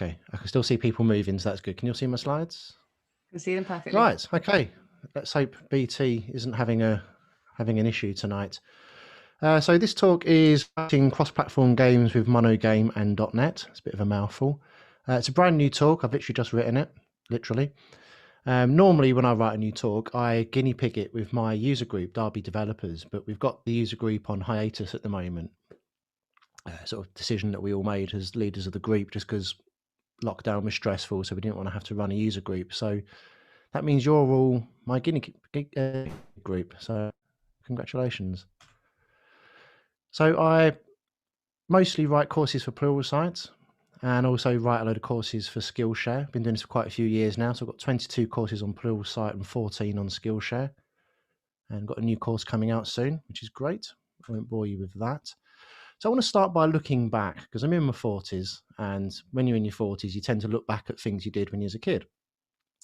Okay, I can still see people moving, so that's good. Can you see my slides? I can see them perfectly. Right. Okay. Let's hope BT isn't having an issue tonight. So this talk is writing cross-platform games with MonoGame and .NET. It's a bit of a mouthful. It's a brand new talk. I've literally just written it, literally. Normally, when I write a new talk, I guinea pig it with my user group, Derby Developers, but we've got the user group on hiatus at the moment. Sort of decision that we all made as leaders of the group, just because lockdown was stressful, so we didn't want to have to run a user group. So that means you're all my guinea group. So congratulations. So I mostly write courses for Pluralsight and also write a load of courses for Skillshare. Been doing this for quite a few years now. So I've got 22 courses on Pluralsight and 14 on Skillshare. And got a new course coming out soon, which is great. I won't bore you with that. So I want to start by looking back, because I'm in my 40s. And when you're in your 40s, you tend to look back at things you did when you was a kid.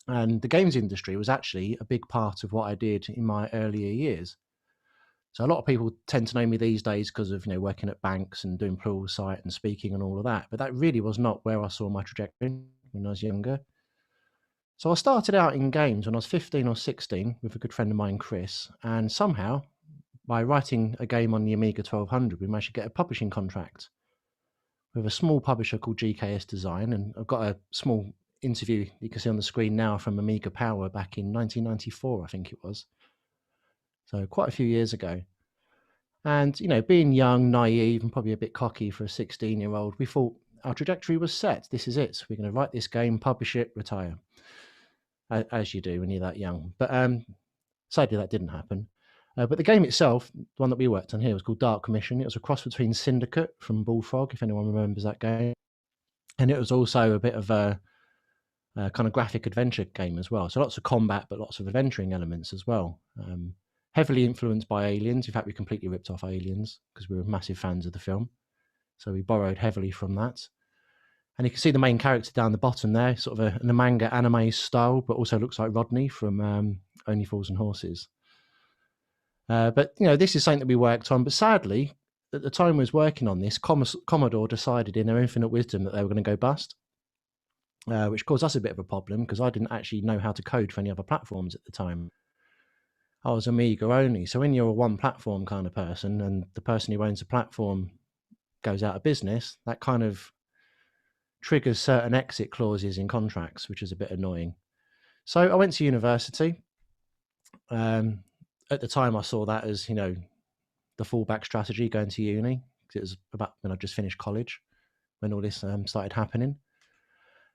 And the games industry was actually a big part of what I did in my earlier years. So a lot of people tend to know me these days because of working at banks and doing Pluralsight and speaking and all of that. But that really was not where I saw my trajectory when I was younger. So I started out in games when I was 15 or 16 with a good friend of mine, Chris, and somehow by writing a game on the Amiga 1200, we managed to get a publishing contract with a small publisher called GKS Design. And I've got a small interview you can see on the screen now from Amiga Power back in 1994, I think it was. So quite a few years ago. And, being young, naive, and probably a bit cocky for a 16-year-old, we thought our trajectory was set. This is it. We're going to write this game, publish it, retire, as you do when you're that young. But sadly, that didn't happen. But the game itself, the one that we worked on here, was called Dark Commission. It was a cross between Syndicate from Bullfrog, if anyone remembers that game. And it was also a bit of a kind of graphic adventure game as well. So lots of combat, but lots of adventuring elements as well. Heavily influenced by Aliens. In fact, we completely ripped off Aliens because we were massive fans of the film. So we borrowed heavily from that. And you can see the main character down the bottom there, sort of in a manga anime style, but also looks like Rodney from Only Fools and Horses. But this is something that we worked on. But sadly, at the time we was working on this, Commodore decided in their infinite wisdom that they were going to go bust, which caused us a bit of a problem because I didn't actually know how to code for any other platforms at the time. I was Amiga only. So when you're a one platform kind of person and the person who owns the platform goes out of business, that kind of triggers certain exit clauses in contracts, which is a bit annoying. So I went to university. At the time, I saw that as, the fallback strategy going to uni. It was about when I just finished college, when all this started happening.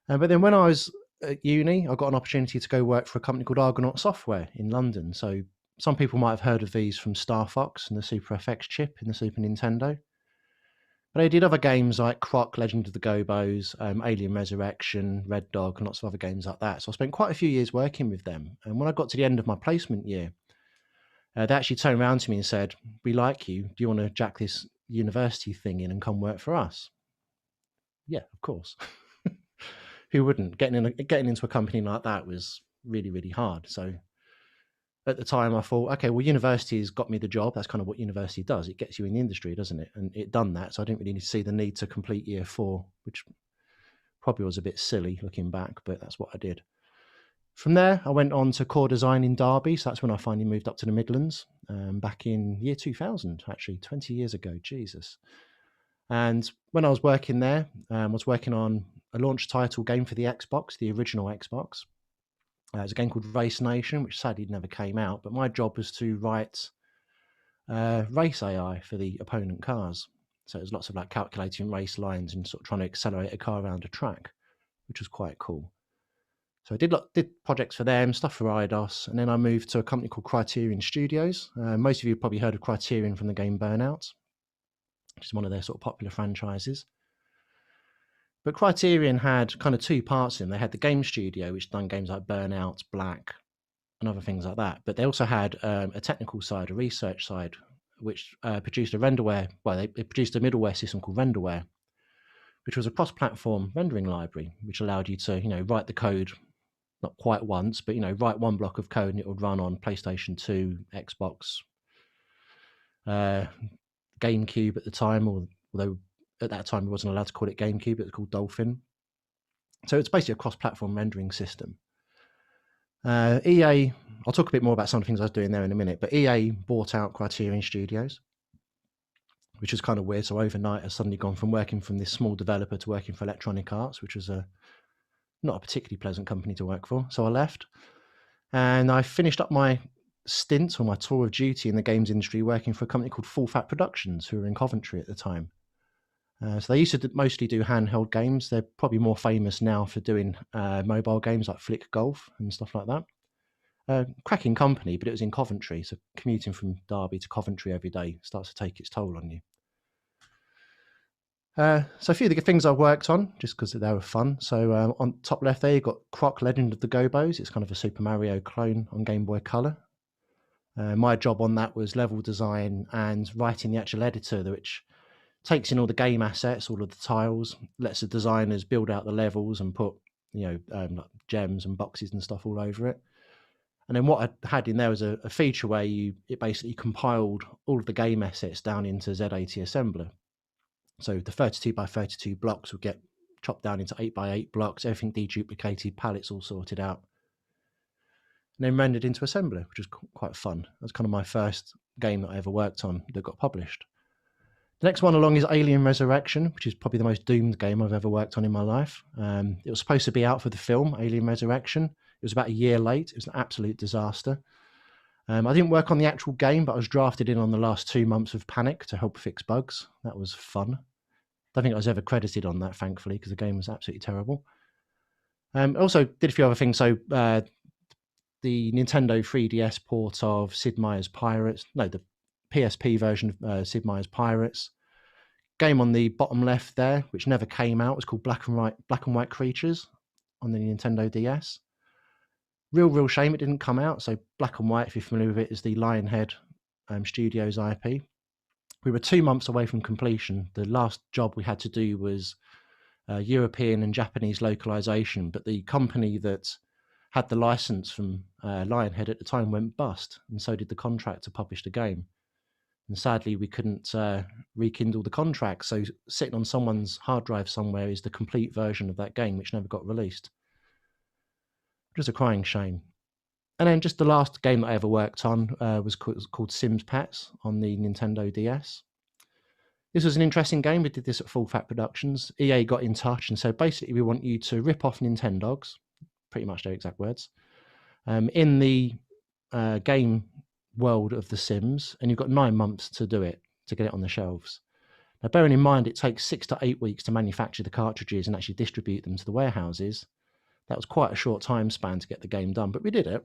But then when I was at uni, I got an opportunity to go work for a company called Argonaut Software in London. So some people might have heard of these from Star Fox and the Super FX chip in the Super Nintendo. But I did other games like Croc, Legend of the Gobos, Alien Resurrection, Red Dog, and lots of other games like that. So I spent quite a few years working with them. And when I got to the end of my placement year, they actually turned around to me and said, "We like you. Do you want to jack this university thing in and come work for us?" Yeah, of course. Who wouldn't? Getting into a company like that was really, really hard. So at the time I thought, okay, well, university's got me the job. That's kind of what university does. It gets you in the industry, doesn't it? And it done that. So I didn't really see the need to complete year 4, which probably was a bit silly looking back, but that's what I did. From there, I went on to core design in Derby. So that's when I finally moved up to the Midlands, back in year 2000, actually, 20 years ago. Jesus. And when I was working there, I was working on a launch title game for the Xbox, the original Xbox. It was a game called Race Nation, which sadly never came out. But my job was to write race AI for the opponent cars. So it was lots of like calculating race lines and sort of trying to accelerate a car around a track, which was quite cool. So I did projects for them, stuff for IDOS, and then I moved to a company called Criterion Studios. Most of you have probably heard of Criterion from the game Burnout, which is one of their sort of popular franchises. But Criterion had kind of two parts in. They had the game studio, which done games like Burnout, Black, and other things like that. But they also had a technical side, a research side, which produced a renderware. Well, they produced a middleware system called Renderware, which was a cross-platform rendering library, which allowed you to, write the code, not quite once, but write one block of code and it would run on PlayStation 2, Xbox, GameCube at the time, although at that time we wasn't allowed to call it GameCube, it was called Dolphin. So it's basically a cross-platform rendering system. EA, I'll talk a bit more about some of the things I was doing there in a minute, but EA bought out Criterion Studios, which was kind of weird. So overnight, I suddenly gone from working from this small developer to working for Electronic Arts, which was not a particularly pleasant company to work for. So I left, and I finished up my stint or my tour of duty in the games industry working for a company called Full Fat Productions, who were in Coventry at the time. So they used to mostly do handheld games. They're probably more famous now for doing mobile games like Flick Golf and stuff like that. Cracking company, but it was in Coventry, so commuting from Derby to Coventry every day starts to take its toll on you. So a few of the things I worked on, just because they were fun. So on top left there, you've got Croc Legend of the Gobos. It's kind of a Super Mario clone on Game Boy Color. My job on that was level design and writing the actual editor, which takes in all the game assets, all of the tiles, lets the designers build out the levels and put, like gems and boxes and stuff all over it. And then what I had in there was a feature where it basically compiled all of the game assets down into Z80 assembler. So the 32 by 32 blocks would get chopped down into 8 by 8 blocks, everything deduplicated, palettes all sorted out, and then rendered into assembler, which was quite fun. That's kind of my first game that I ever worked on that got published. The next one along is Alien Resurrection, which is probably the most doomed game I've ever worked on in my life. It was supposed to be out for the film, Alien Resurrection. It was about a year late. It was an absolute disaster. I didn't work on the actual game, but I was drafted in on the last 2 months of Panic to help fix bugs. That was fun. Don't think I was ever credited on that, thankfully, because the game was absolutely terrible. Also did a few other things. So the Nintendo 3DS port of Sid Meier's Pirates, the PSP version of Sid Meier's Pirates. Game on the bottom left there, which never came out, was called Black and White Creatures on the Nintendo DS. Real shame it didn't come out. So Black and White, if you're familiar with it, is the Lionhead Studios IP. We were 2 months away from completion. The last job we had to do was European and Japanese localization, but the company that had the license from Lionhead at the time went bust, and so did the contract to publish the game. And sadly, we couldn't rekindle the contract. So sitting on someone's hard drive somewhere is the complete version of that game, which never got released. Just a crying shame. And then just the last game that I ever worked on was called Sims Pets on the Nintendo DS. This was an interesting game. We did this at Full Fat Productions. EA got in touch and said, basically, we want you to rip off Nintendogs, pretty much their exact words, in the game world of The Sims, and you've got 9 months to do it, to get it on the shelves. Now, bearing in mind, it takes 6 to 8 weeks to manufacture the cartridges and actually distribute them to the warehouses. That was quite a short time span to get the game done, but we did it.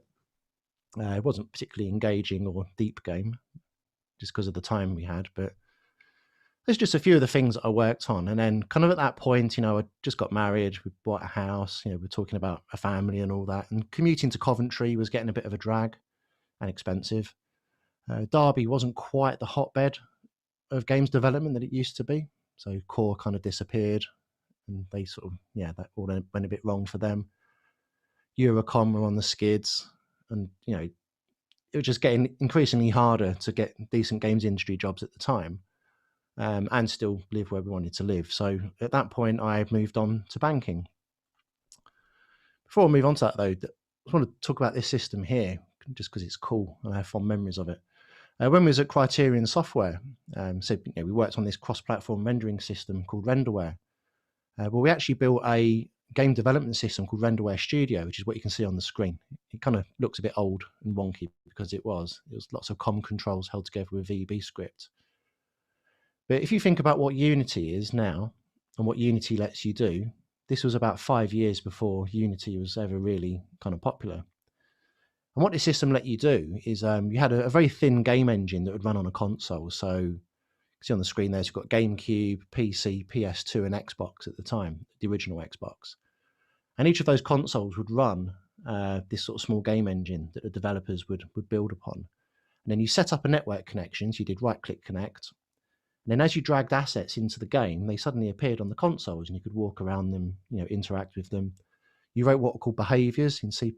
It wasn't particularly engaging or deep game, just because of the time we had, but there's just a few of the things that I worked on. And then kind of at that point, I just got married, we bought a house, we're talking about a family and all that. And commuting to Coventry was getting a bit of a drag and expensive. Derby wasn't quite the hotbed of games development that it used to be. So Core kind of disappeared, and they sort of, that all went a bit wrong for them. Eurocom were on the skids, and, it was just getting increasingly harder to get decent games industry jobs at the time. And still live where we wanted to live. So at that point, I moved on to banking. Before I move on to that, though, I just want to talk about this system here, just because it's cool and I have fond memories of it. When we was at Criterion Software, we worked on this cross-platform rendering system called Renderware. We actually built a game development system called Renderware Studio, which is what you can see on the screen. It kind of looks a bit old and wonky because it was lots of COM controls held together with VB script. But if you think about what Unity is now and what Unity lets you do, this was about 5 years before Unity was ever really kind of popular. And what this system let you do is you had a very thin game engine that would run on a console. So you can see on the screen there, you've got GameCube, PC, PS2, and Xbox at the time, the original Xbox. And each of those consoles would run this sort of small game engine that the developers would build upon. And then you set up a network connection, so you did right-click connect. And then as you dragged assets into the game, they suddenly appeared on the consoles and you could walk around them, interact with them. You wrote what were called behaviors in C++.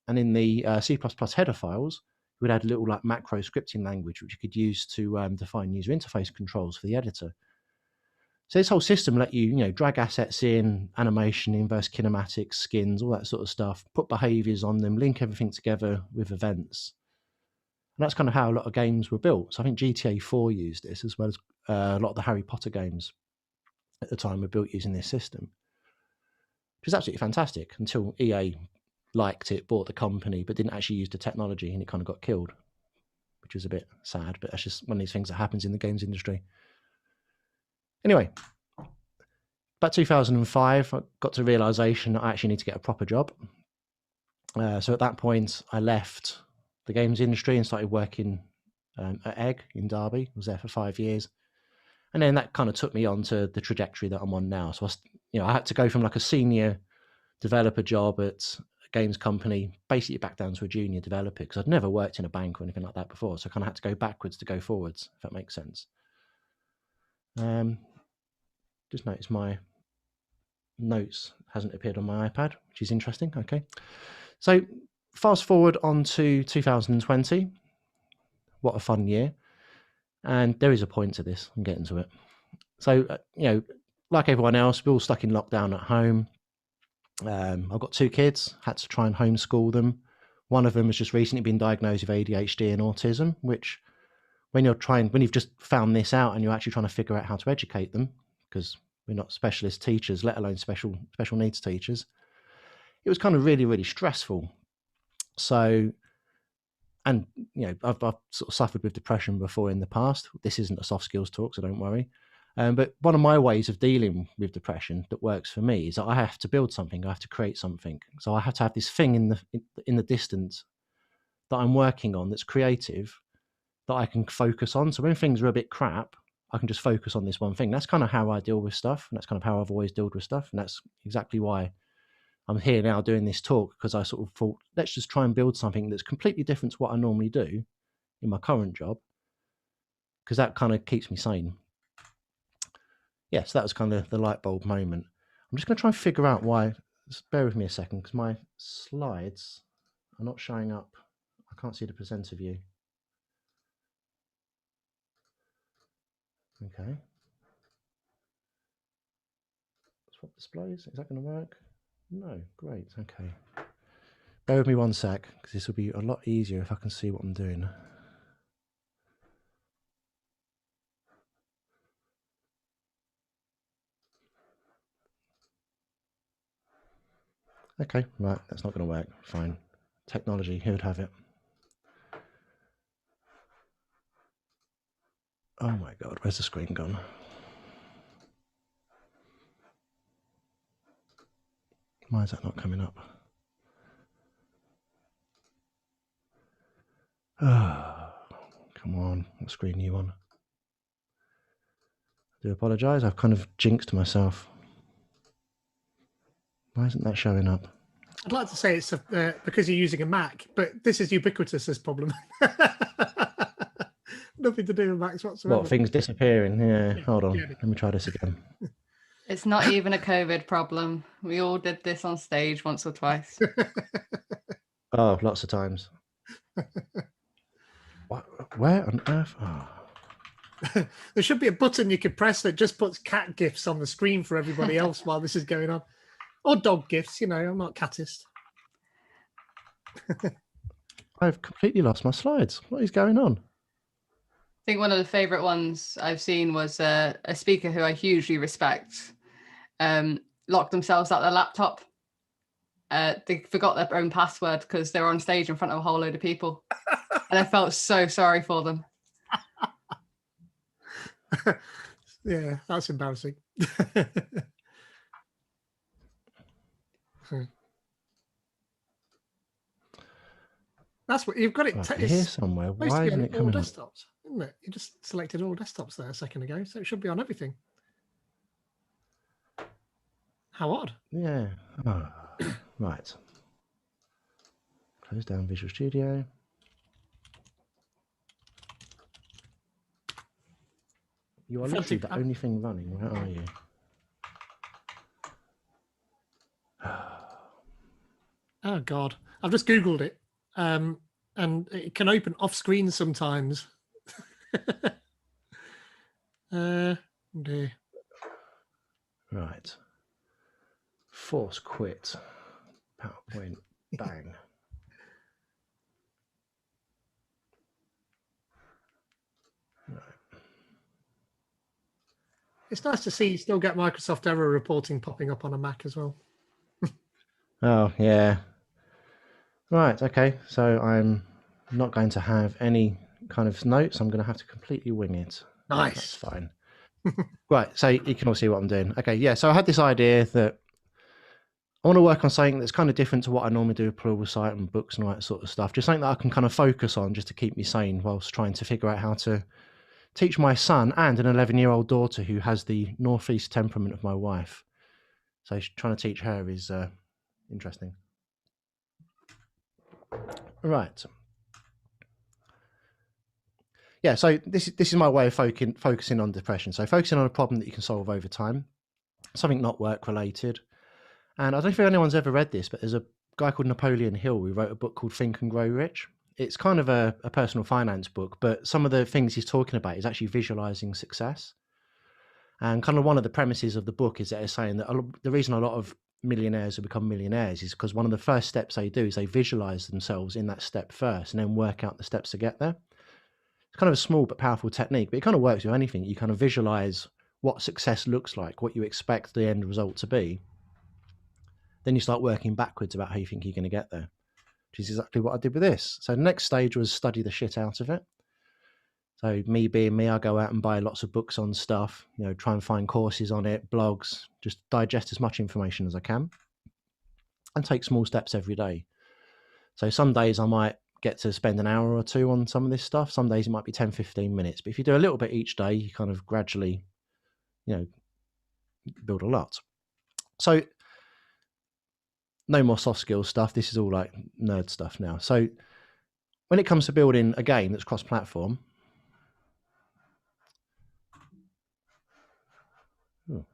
And in the C++ header files, you would add a little macro scripting language, which you could use to define user interface controls for the editor. So this whole system let you, drag assets in, animation, inverse kinematics, skins, all that sort of stuff, put behaviors on them, link everything together with events. And that's kind of how a lot of games were built. So I think GTA 4 used this, as well as a lot of the Harry Potter games at the time were built using this system, which is absolutely fantastic until EA liked it, bought the company, but didn't actually use the technology, and it kind of got killed, which was a bit sad, but that's just one of these things that happens in the games industry. Anyway, about 2005, I got to the realization that I actually need to get a proper job. So at that point, I left the games industry and started working at Egg in Derby. I was there for 5 years. And then that kind of took me on to the trajectory that I'm on now. So I had to go from like a senior developer job at a games company, basically back down to a junior developer, because I'd never worked in a bank or anything like that before. So I kind of had to go backwards to go forwards, if that makes sense. Just noticed my notes hasn't appeared on my iPad, which is interesting. Okay. So fast forward on to 2020. What a fun year. And there is a point to this. I'm getting to it. So, like everyone else, we're all stuck in lockdown at home. I've got 2 kids, had to try and homeschool them. One of them has just recently been diagnosed with ADHD and autism, which when you've just found this out and you're actually trying to figure out how to educate them, because we're not specialist teachers, let alone special needs teachers, it was kind of really, really stressful. So, and I've sort of suffered with depression before in the past. This isn't a soft skills talk, so don't worry. But one of my ways of dealing with depression that works for me is that I have to build something. I have to create something. So I have to have this thing in the distance that I'm working on that's creative, that I can focus on. So when things are a bit crap, I can just focus on this one thing. That's kind of how I deal with stuff, and that's kind of how I've always dealt with stuff. And that's exactly why I'm here now doing this talk, because I sort of thought, let's just try and build something that's completely different to what I normally do in my current job, because that kind of keeps me sane. Yes, that was kind of the light bulb moment. I'm just going to try and figure out why. Just bear with me a second, because my slides are not showing up. I can't see the presenter view. Okay. Swap displays. Is that going to work? No. Great. Okay. Bear with me one sec, because this will be a lot easier if I can see what I'm doing. Okay, right, that's not going to work. Fine. Technology, who would have it? Oh my God, where's the screen gone? Why is that not coming up? Oh, come on, what screen are you on? I do apologise, I've kind of jinxed myself. Why isn't that showing up? I'd like to say it's because you're using a Mac, but this is ubiquitous, this problem. Nothing to do with Macs whatsoever. What, things disappearing? Yeah, hold on. Let me try this again. It's not even a COVID problem. We all did this on stage once or twice. Oh, lots of times. What? Where on earth? Oh. There should be a button you could press that just puts cat gifs on the screen for everybody else while this is going on. Or dog gifs, I'm not catist. I've completely lost my slides. What is going on? I think one of the favourite ones I've seen was a speaker who I hugely respect locked themselves out of their laptop. They forgot their own password because they were on stage in front of a whole load of people. And I felt so sorry for them. Yeah, that's embarrassing. That's what you've got it. Here somewhere. Why isn't it coming all desktops, isn't it? You just selected all desktops there a second ago, so it should be on everything. How odd. Yeah. Oh, right. Close down Visual Studio. You are literally the only thing running. Where are you? Oh God, I've just Googled it, and it can open off screen sometimes. Dear. Right. Force quit. PowerPoint. Bang. It's nice to see you still get Microsoft error reporting popping up on a Mac as well. Oh, yeah. Right, okay. So I'm not going to have any kind of notes. I'm going to have to completely wing it. Nice. That's fine. Right, so you can all see what I'm doing. Okay, yeah, so I had this idea that I want to work on something that's kind of different to what I normally do with Pluralsight and books and all that sort of stuff. Just something that I can kind of focus on just to keep me sane whilst trying to figure out how to teach my son and an 11-year-old daughter who has the northeast temperament of my wife. So trying to teach her is interesting. Right. Yeah, so this is my way of focusing on depression. So focusing on a problem that you can solve over time, something not work related. And I don't think anyone's ever read this, but there's a guy called Napoleon Hill who wrote a book called Think and Grow Rich. It's kind of a personal finance book, but some of the things he's talking about is actually visualizing success. And kind of one of the premises of the book is that they're saying that the reason a lot of millionaires have become millionaires is because one of the first steps they do is they visualize themselves in that step first and then work out the steps to get there. It's kind of a small but powerful technique, but it kind of works with anything. You kind of visualize what success looks like, what you expect the end result to be. Then you start working backwards about how you think you're going to get there, which is exactly what I did with this. So the next stage was study the shit out of it. So me being me, I go out and buy lots of books on stuff, try and find courses on it, blogs, just digest as much information as I can and take small steps every day. So some days I might get to spend an hour or two on some of this stuff. Some days it might be 10, 15 minutes. But if you do a little bit each day, you kind of gradually, build a lot. So no more soft skills stuff. This is all like nerd stuff now. So when it comes to building a game that's cross-platform, no,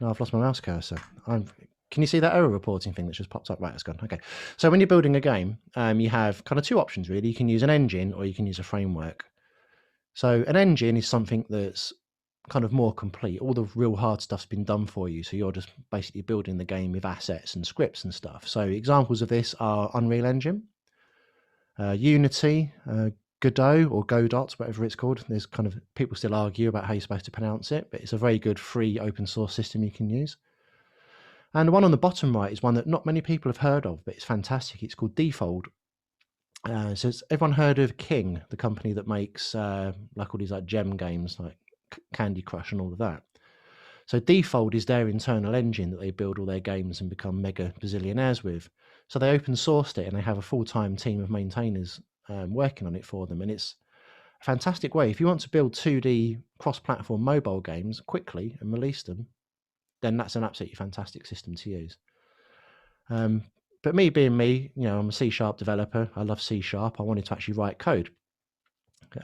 I've lost my mouse cursor. Can you see that error reporting thing that just popped up? Right, it's gone. Okay. So when you're building a game, you have kind of two options, really. You can use an engine or you can use a framework. So an engine is something that's kind of more complete. All the real hard stuff's been done for you. So you're just basically building the game with assets and scripts and stuff. So examples of this are Unreal Engine, Unity, Godot or Godot, whatever it's called. There's kind of people still argue about how you're supposed to pronounce it, but it's a very good free open source system you can use. And the one on the bottom right is one that not many people have heard of, but it's fantastic. It's called Defold. So everyone heard of King, the company that makes like all these like gem games like Candy Crush and all of that. So Defold is their internal engine that they build all their games and become mega bazillionaires with. So they open sourced it and they have a full-time team of maintainers working on it for them. And it's a fantastic way. If you want to build 2D cross-platform mobile games quickly and release them, then that's an absolutely fantastic system to use. But me being me, I'm a C# developer. I love C#. I wanted to actually write code.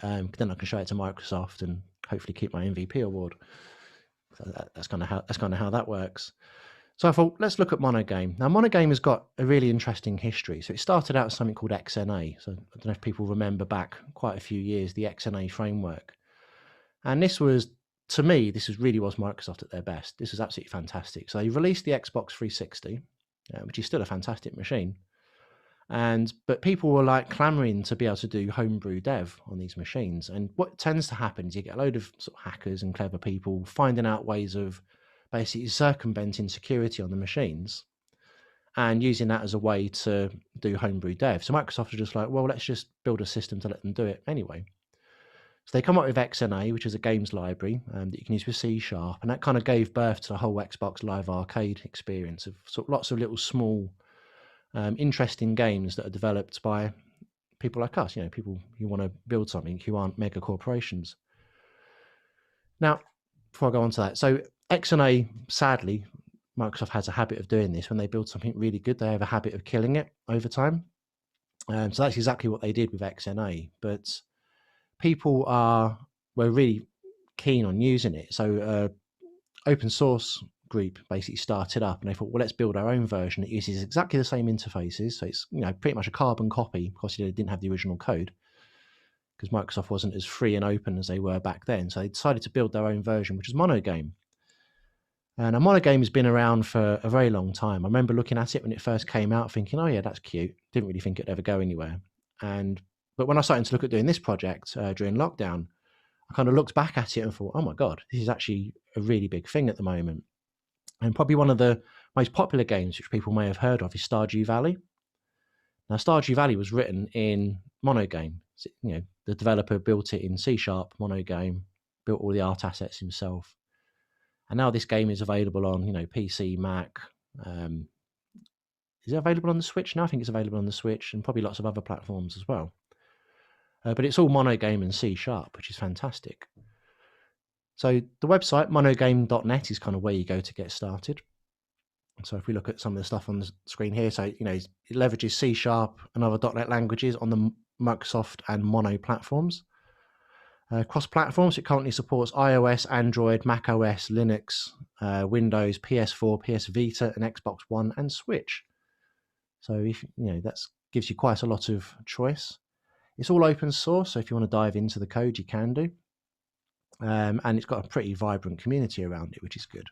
Then I can show it to Microsoft and hopefully keep my MVP award. So that's kind of how that works. So I thought, let's look at MonoGame. Now, MonoGame has got a really interesting history. So it started out as something called XNA. So I don't know if people remember back quite a few years, the XNA framework. And this was, to me, really was Microsoft at their best. This was absolutely fantastic. So they released the Xbox 360, which is still a fantastic machine. But people were like clamoring to be able to do homebrew dev on these machines. And what tends to happen is you get a load of sort of hackers and clever people finding out ways of basically circumventing security on the machines and using that as a way to do homebrew dev. So Microsoft are just like, well, let's just build a system to let them do it anyway. So they come up with XNA, which is a games library that you can use with C#, and that kind of gave birth to the whole Xbox Live Arcade experience of sort of lots of little small, interesting games that are developed by people like us, people who want to build something who aren't mega corporations. Now, before I go on to that, so XNA, sadly, Microsoft has a habit of doing this. When they build something really good, they have a habit of killing it over time. So that's exactly what they did with XNA. But people were really keen on using it. So open source group basically started up and they thought, well, let's build our own version. It uses exactly the same interfaces. So it's pretty much a carbon copy because they didn't have the original code because Microsoft wasn't as free and open as they were back then. So they decided to build their own version, which is MonoGame. And MonoGame has been around for a very long time. I remember looking at it when it first came out, thinking, "Oh yeah, that's cute." Didn't really think it'd ever go anywhere. But when I started to look at doing this project during lockdown, I kind of looked back at it and thought, "Oh my god, this is actually a really big thing at the moment." And probably one of the most popular games, which people may have heard of, is Stardew Valley. Now, Stardew Valley was written in MonoGame. The developer built it in C#, MonoGame, built all the art assets himself. And now this game is available on, PC, Mac. Is it available on the Switch now? I think it's available on the Switch and probably lots of other platforms as well. But it's all MonoGame and C#, which is fantastic. So the website, monogame.net, is kind of where you go to get started. So if we look at some of the stuff on the screen here, so, it leverages C# and other .NET languages on the Microsoft and Mono platforms. Cross-platforms, it currently supports iOS, Android, Mac OS, Linux, Windows, PS4, PS Vita, and Xbox One and Switch. So if that gives you quite a lot of choice. It's all open source, so if you want to dive into the code, you can do. And it's got a pretty vibrant community around it, which is good.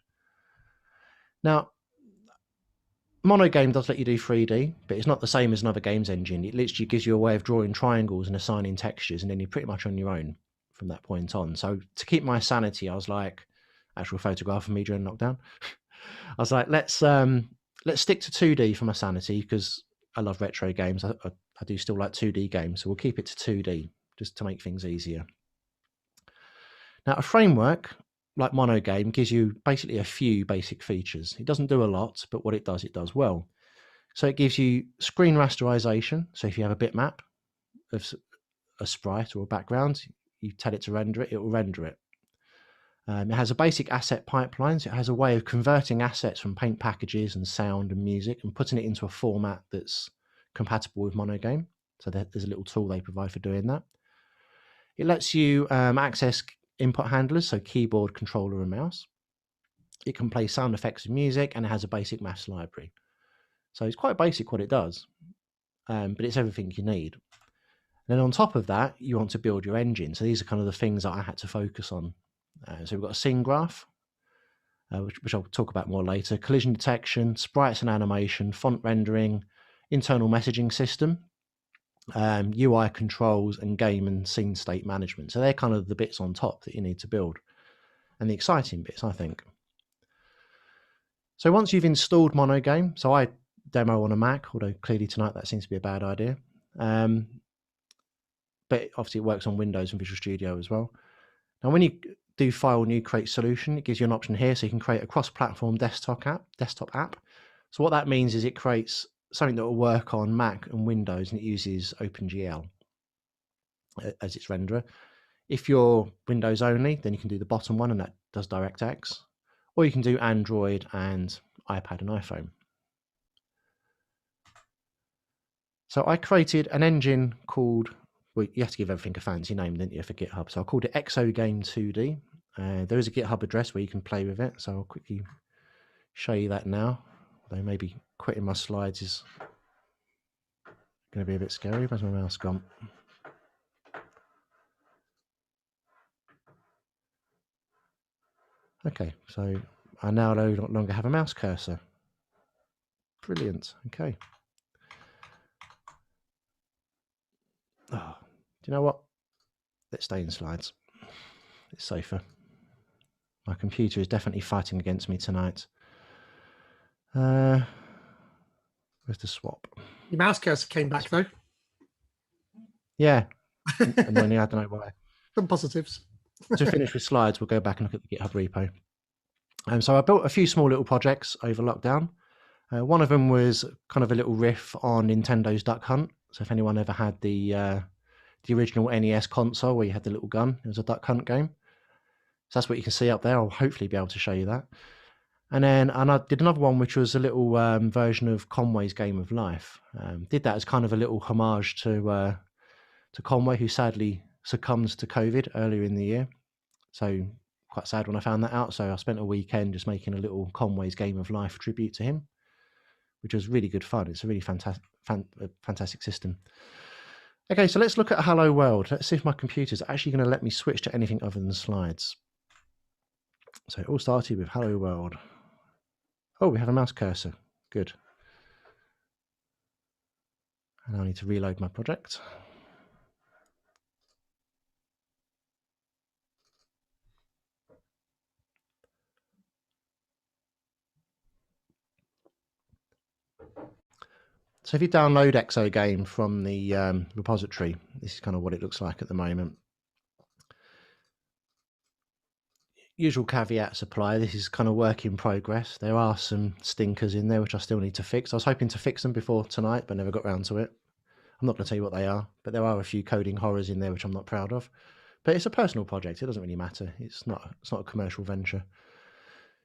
Now, MonoGame does let you do 3D, but it's not the same as another games engine. It literally gives you a way of drawing triangles and assigning textures, and then you're pretty much on your own from that point on. So to keep my sanity, I was like, actual photograph of me during lockdown. I was like, let's stick to 2D for my sanity, because I love retro games. I do still like 2D games, so we'll keep it to 2D just to make things easier. Now, a framework like MonoGame gives you basically a few basic features. It doesn't do a lot, but what it does well. So it gives you screen rasterization. So if you have a bitmap of a sprite or a background, you tell it to render it, it will render it. It has a basic asset pipeline. So it has a way of converting assets from paint packages and sound and music and putting it into a format that's compatible with MonoGame. So there's a little tool they provide for doing that. It lets you access input handlers, so keyboard, controller, and mouse. It can play sound effects and music, and it has a basic maths library. So it's quite basic what it does, but it's everything you need. And then on top of that, you want to build your engine. So these are kind of the things that I had to focus on. So we've got a scene graph, which I'll talk about more later, collision detection, sprites and animation, font rendering, internal messaging system, UI controls, and game and scene state management. So they're kind of the bits on top that you need to build, and the exciting bits, I think. So once you've installed MonoGame, so I demo on a Mac, although clearly tonight that seems to be a bad idea. But obviously it works on Windows and Visual Studio as well. Now, when you do File New, Create Solution, it gives you an option here, so you can create a cross-platform desktop app. So what that means is it creates something that will work on Mac and Windows, and it uses OpenGL as its renderer. If you're Windows only, then you can do the bottom one, and that does DirectX. Or you can do Android and iPad and iPhone. So I created an engine called, well, you have to give everything a fancy name, don't you, for GitHub. So I called it Exogame 2D. There is a GitHub address where you can play with it. So I'll quickly show you that now. Though maybe quitting my slides is going to be a bit scary. Where's my mouse gone? Okay, so I now no longer have a mouse cursor. Brilliant. Okay. Oh, do you know what? Let's stay in slides. It's safer. My computer is definitely fighting against me tonight. Where's the swap? Your mouse cursor came back though. Yeah. And then I don't know why. Some positives. To finish with slides, we'll go back and look at the GitHub repo. So I built a few small little projects over lockdown. One of them was kind of a little riff on Nintendo's Duck Hunt. So if anyone ever had the original NES console where you had the little gun, it was a Duck Hunt game. So that's what you can see up there. I'll hopefully be able to show you that. And I did another one, which was a little version of Conway's Game of Life. Did that as kind of a little homage to Conway, who sadly succumbed to COVID earlier in the year. So quite sad when I found that out. So I spent a weekend just making a little Conway's Game of Life tribute to him, which was really good fun. It's a really fantastic system. Okay, so let's look at Hello World. Let's see if my computer's actually going to let me switch to anything other than slides. So it all started with Hello World. Oh, we have a mouse cursor. Good. And I need to reload my project. So if you download Exogame from the repository, this is kind of what it looks like at the moment. Usual caveats apply. This is kind of work in progress. There are some stinkers in there which I still need to fix. I was hoping to fix them before tonight, but never got around to it. I'm not going to tell you what they are, but there are a few coding horrors in there which I'm not proud of. But it's a personal project. It doesn't really matter. It's not a commercial venture.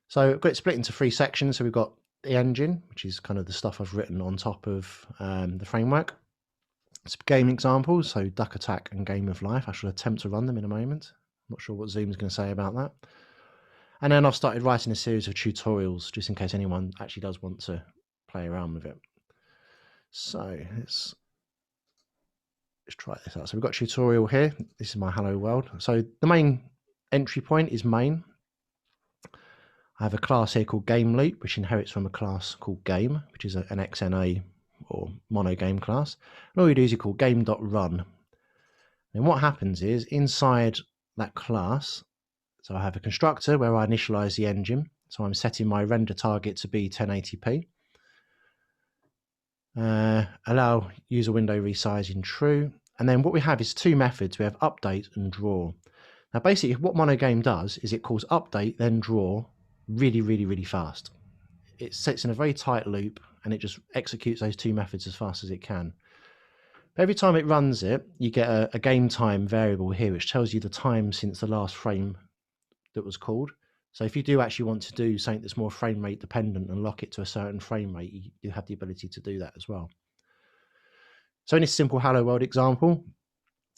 So I've got it split into 3 sections. So we've got the engine, which is kind of the stuff I've written on top of the framework. Some game examples, so Duck Attack and Game of Life. I shall attempt to run them in a moment. I'm not sure what Zoom's going to say about that. And then I've started writing a series of tutorials just in case anyone actually does want to play around with it. So let's try this out. So we've got a tutorial here. This is my Hello World. So the main entry point is main. I have a class here called Game Loop, which inherits from a class called Game, which is an XNA or MonoGame class. And all you do is you call game.run. And what happens is inside that class, so I have a constructor where I initialize the engine. So I'm setting my render target to be 1080p. Allow user window resizing true. And then what we have is 2 methods. We have update and draw. Now basically what MonoGame does is it calls update, then draw really, really, really fast. It sits in a very tight loop and it just executes those 2 methods as fast as it can. But every time it runs it, you get a game time variable here, which tells you the time since the last frame that was called. So if you do actually want to do something that's more frame rate dependent and lock it to a certain frame rate, you have the ability to do that as well. So in this simple Hello World example,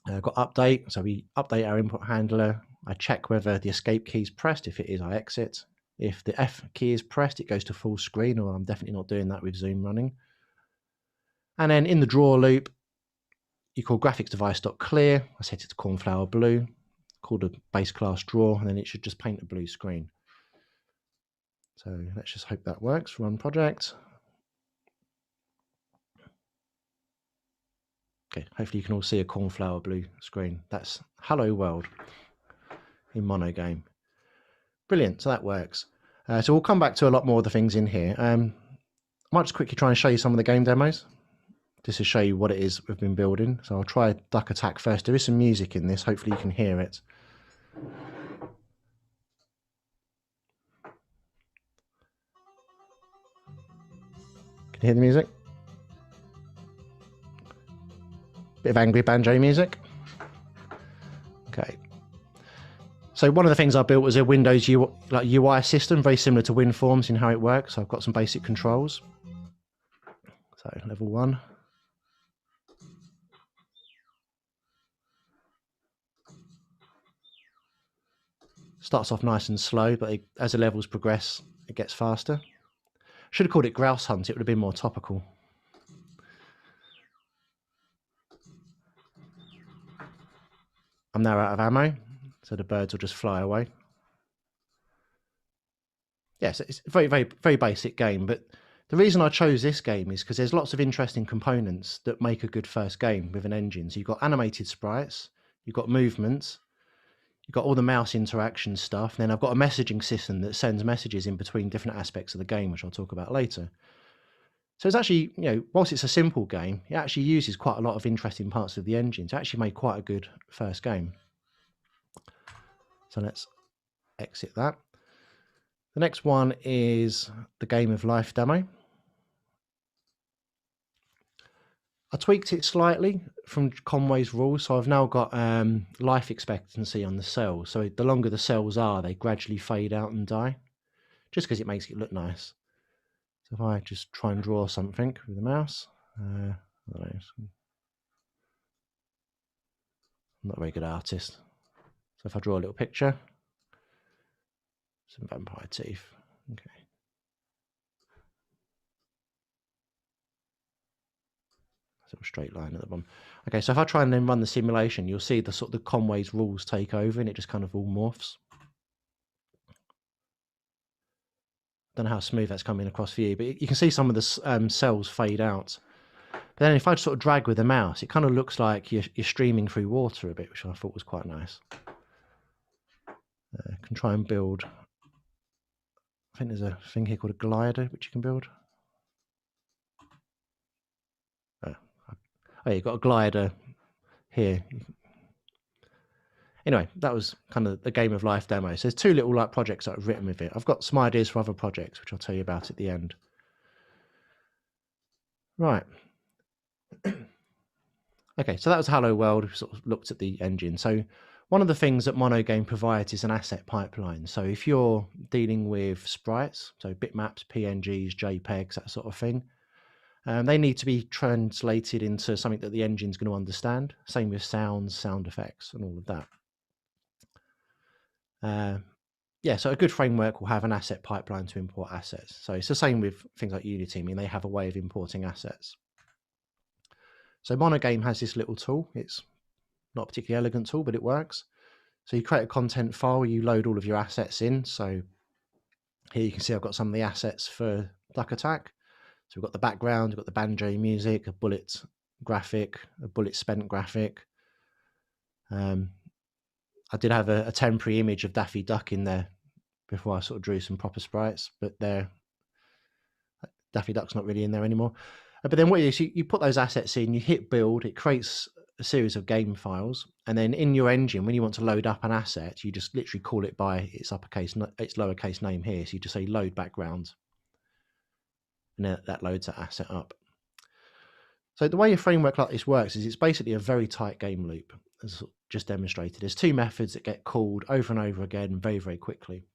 I've got update. So we update our input handler. I check whether the escape key is pressed. If it is, I exit. If the F key is pressed, it goes to full screen, or I'm definitely not doing that with Zoom running. And then in the draw loop, you call graphicsDevice.clear. I set it to cornflower blue, call the base class draw, and then it should just paint a blue screen. So let's just hope that works. Run project. Okay, hopefully you can all see a cornflower blue screen. That's Hello World in MonoGame. Brilliant, so that works. So we'll come back to a lot more of the things in here. I might just quickly try and show you some of the game demos, just to show you what it is we've been building. So I'll try Duck Attack first. There is some music in this, hopefully you can hear it. Can you hear the music? Bit of angry banjo music. Okay. So one of the things I built was a Windows UI system, very similar to WinForms in how it works. So I've got some basic controls. So level 1. Starts off nice and slow, but as the levels progress, it gets faster. Should have called it Grouse Hunt. It would have been more topical. I'm now out of ammo, so the birds will just fly away. Yes, it's a very, very, very basic game, but the reason I chose this game is because there's lots of interesting components that make a good first game with an engine. So you've got animated sprites, you've got movements, you've got all the mouse interaction stuff, and then I've got a messaging system that sends messages in between different aspects of the game, which I'll talk about later. So it's actually, whilst it's a simple game, it actually uses quite a lot of interesting parts of the engine to actually make quite a good first game. So let's exit that. The next one is the Game of Life demo. I tweaked it slightly from Conway's rules, so I've now got life expectancy on the cells. So the longer the cells are, they gradually fade out and die, just because it makes it look nice. So if I just try and draw something with the mouse, I don't know, I'm not a very good artist. So if I draw a little picture, some vampire teeth, okay. Sort of straight line at the bottom. Okay, so if I try and then run the simulation, you'll see the sort of the Conway's rules take over and it just kind of all morphs. don't know how smooth that's coming across for you, but you can see some of the cells fade out. But then if I sort of drag with the mouse, it kind of looks like you're streaming through water a bit, which I thought was quite nice. Can try and build. I think there's a thing here called a glider, which you can build. Oh, you've got a glider here. Anyway, that was kind of the Game of Life demo. So there's two little like projects that I've written with it. I've got some ideas for other projects, which I'll tell you about at the end. Right. Okay, so that was Hello World. We sort of looked at the engine. So one of the things that MonoGame provides is an asset pipeline. So if you're dealing with sprites, so bitmaps, PNGs, JPEGs, that sort of thing, they need to be translated into something that the engine's going to understand. Same with sounds, sound effects, and all of that. Yeah, so a good framework will have an asset pipeline to import assets. So it's the same with things like Unity. I mean, they have a way of importing assets. So MonoGame has this little tool. It's not a particularly elegant tool, but it works. So you create a content file, you load all of your assets in. So here you can see I've got some of the assets for Duck Attack. So we've got the background, we've got the banjo music, a bullet graphic, a bullet spent graphic. I did have a temporary image of Daffy Duck in there before I sort of drew some proper sprites, but Daffy Duck's not really in there anymore. But then what you do is you put those assets in, you hit build, it creates a series of game files, and then in your engine, when you want to load up an asset, you just literally call it by its lowercase name here. So you just say load background, and then that loads that asset up. So the way a framework like this works is it's basically a very tight game loop, as just demonstrated. There's two methods that get called over and over again very, very quickly.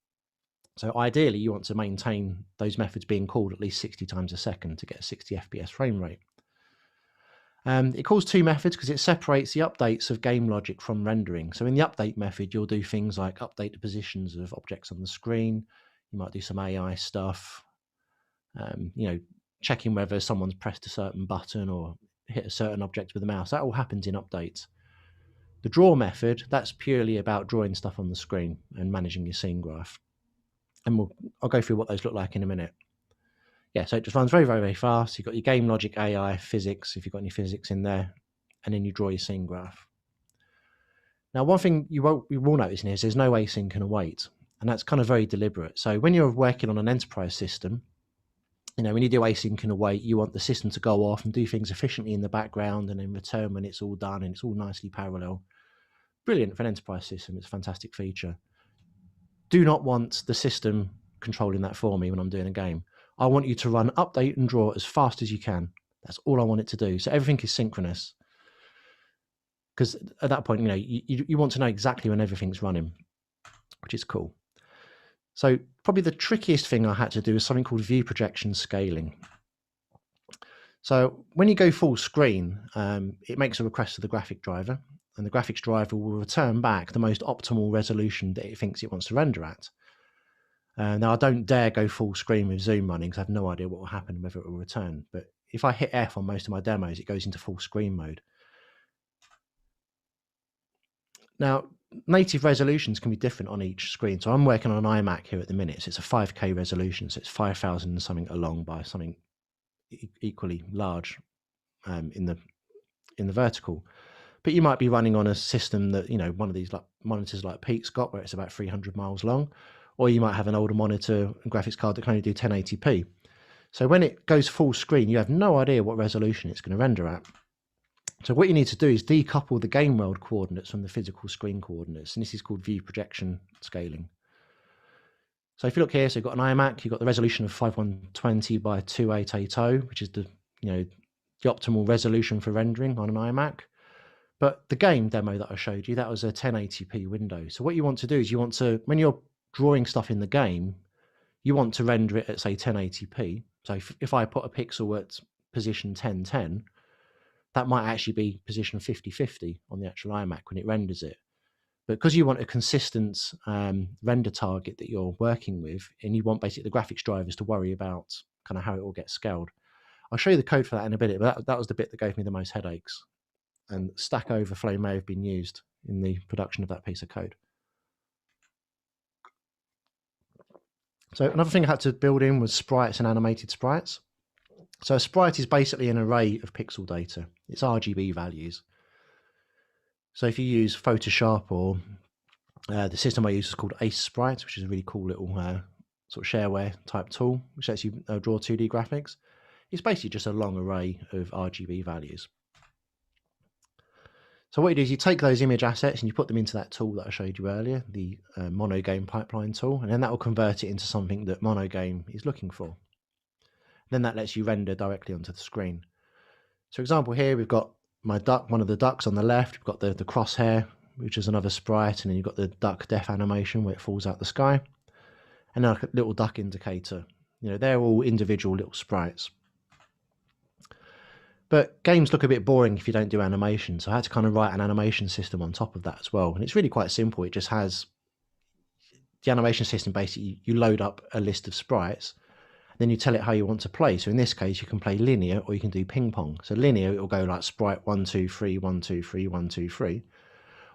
So ideally, you want to maintain those methods being called at least 60 times a second to get a 60 FPS frame rate. It calls two methods because it separates the updates of game logic from rendering. So in the update method, you'll do things like update the positions of objects on the screen. You might do some AI stuff, checking whether someone's pressed a certain button or hit a certain object with the mouse. That all happens in updates. The draw method, that's purely about drawing stuff on the screen and managing your scene graph. And I'll go through what those look like in a minute. Yeah, so it just runs very, very, very fast. You've got your game logic, AI, physics, if you've got any physics in there, and then you draw your scene graph. Now, one thing you will notice in here is there's no async and await, and that's kind of very deliberate. So when you're working on an enterprise system, when you do async and await, you want the system to go off and do things efficiently in the background and then return when it's all done and it's all nicely parallel. Brilliant for an enterprise system. It's a fantastic feature. Do not want the system controlling that for me when I'm doing a game. I want you to run update and draw as fast as you can. That's all I want it to do. So everything is synchronous. Because at that point, you want to know exactly when everything's running, which is cool. So probably the trickiest thing I had to do is something called view projection scaling. So when you go full screen, it makes a request to the graphic driver, and the graphics driver will return back the most optimal resolution that it thinks it wants to render at. Now, I don't dare go full screen with zoom running because I have no idea what will happen, whether it will return. But if I hit F on most of my demos, it goes into full screen mode. Now, native resolutions can be different on each screen. So I'm working on an iMac here at the minute. So it's a 5K resolution. So it's 5,000 and something along by something equally large in the vertical. But you might be running on a system that, one of these like monitors like Pete's got, where it's about 300 miles long. Or you might have an older monitor and graphics card that can only do 1080p. So when it goes full screen, you have no idea what resolution it's going to render at. So what you need to do is decouple the game world coordinates from the physical screen coordinates. And this is called view projection scaling. So if you look here, so you've got an iMac, you've got the resolution of 5120 by 2880, which is the optimal resolution for rendering on an iMac. But the game demo that I showed you, that was a 1080p window. So what you want to do is when you're drawing stuff in the game, you want to render it at, say, 1080p. So if I put a pixel at position 1010, that might actually be position 5050 on the actual iMac when it renders it. But because you want a consistent render target that you're working with, and you want basically the graphics drivers to worry about kind of how it all gets scaled. I'll show you the code for that in a bit, but that was the bit that gave me the most headaches. And Stack Overflow may have been used in the production of that piece of code. So another thing I had to build in was sprites and animated sprites. So a sprite is basically an array of pixel data. It's RGB values. So if you use Photoshop, or the system I use is called Ace Sprite, which is a really cool little sort of shareware type tool, which lets you draw 2D graphics. It's basically just a long array of RGB values. So what you do is you take those image assets and you put them into that tool that I showed you earlier, the MonoGame pipeline tool, and then that will convert it into something that MonoGame is looking for. Then that lets you render directly onto the screen. So for example, here we've got my duck, one of the ducks on the left. We've got the crosshair, which is another sprite, and then you've got the duck death animation where it falls out the sky, and then a little duck indicator. They're all individual little sprites. But games look a bit boring if you don't do animation, so I had to kind of write an animation system on top of that as well. And it's really quite simple. It just has the animation system. Basically, you load up a list of sprites, then you tell it how you want to play. So in this case, you can play linear or you can do ping pong. So linear, it will go like sprite 1, 2, 3, 1, 2, 3, 1, 2, 3.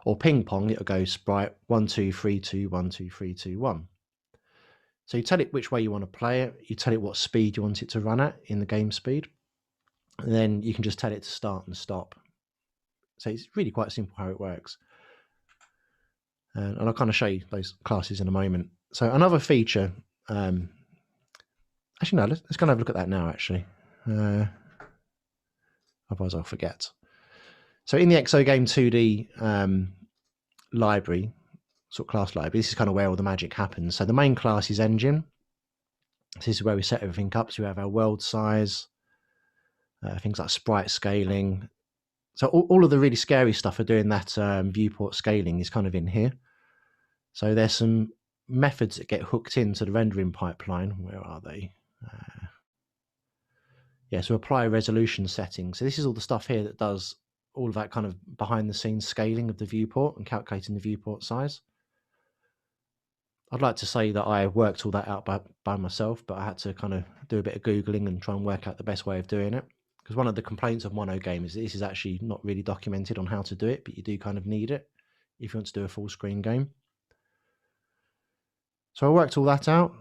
Or ping pong, it will go sprite 1, 2, 3, 2, 1, 2, 3, 2, 1. So you tell it which way you want to play it. You tell it what speed you want it to run at in the game speed. And then you can just tell it to start and stop. So it's really quite simple how it works. And I'll kind of show you those classes in a moment. So another feature, actually no, let's kind of have a look at that now actually. Otherwise I'll forget. So in the Exogame 2D library, sort of class library, this is kind of where all the magic happens. So the main class is engine. This is where we set everything up. So we have our world size, things like sprite scaling. So all of the really scary stuff for doing that viewport scaling is kind of in here. So there's some methods that get hooked into the rendering pipeline. Where are they? Yeah, so apply resolution settings. So this is all the stuff here that does all of that kind of behind the scenes scaling of the viewport and calculating the viewport size. I'd like to say that I worked all that out by myself, but I had to kind of do a bit of Googling and try and work out the best way of doing it. Because one of the complaints of MonoGame is that this is actually not really documented on how to do it, but you do kind of need it if you want to do a full screen game. So I worked all that out.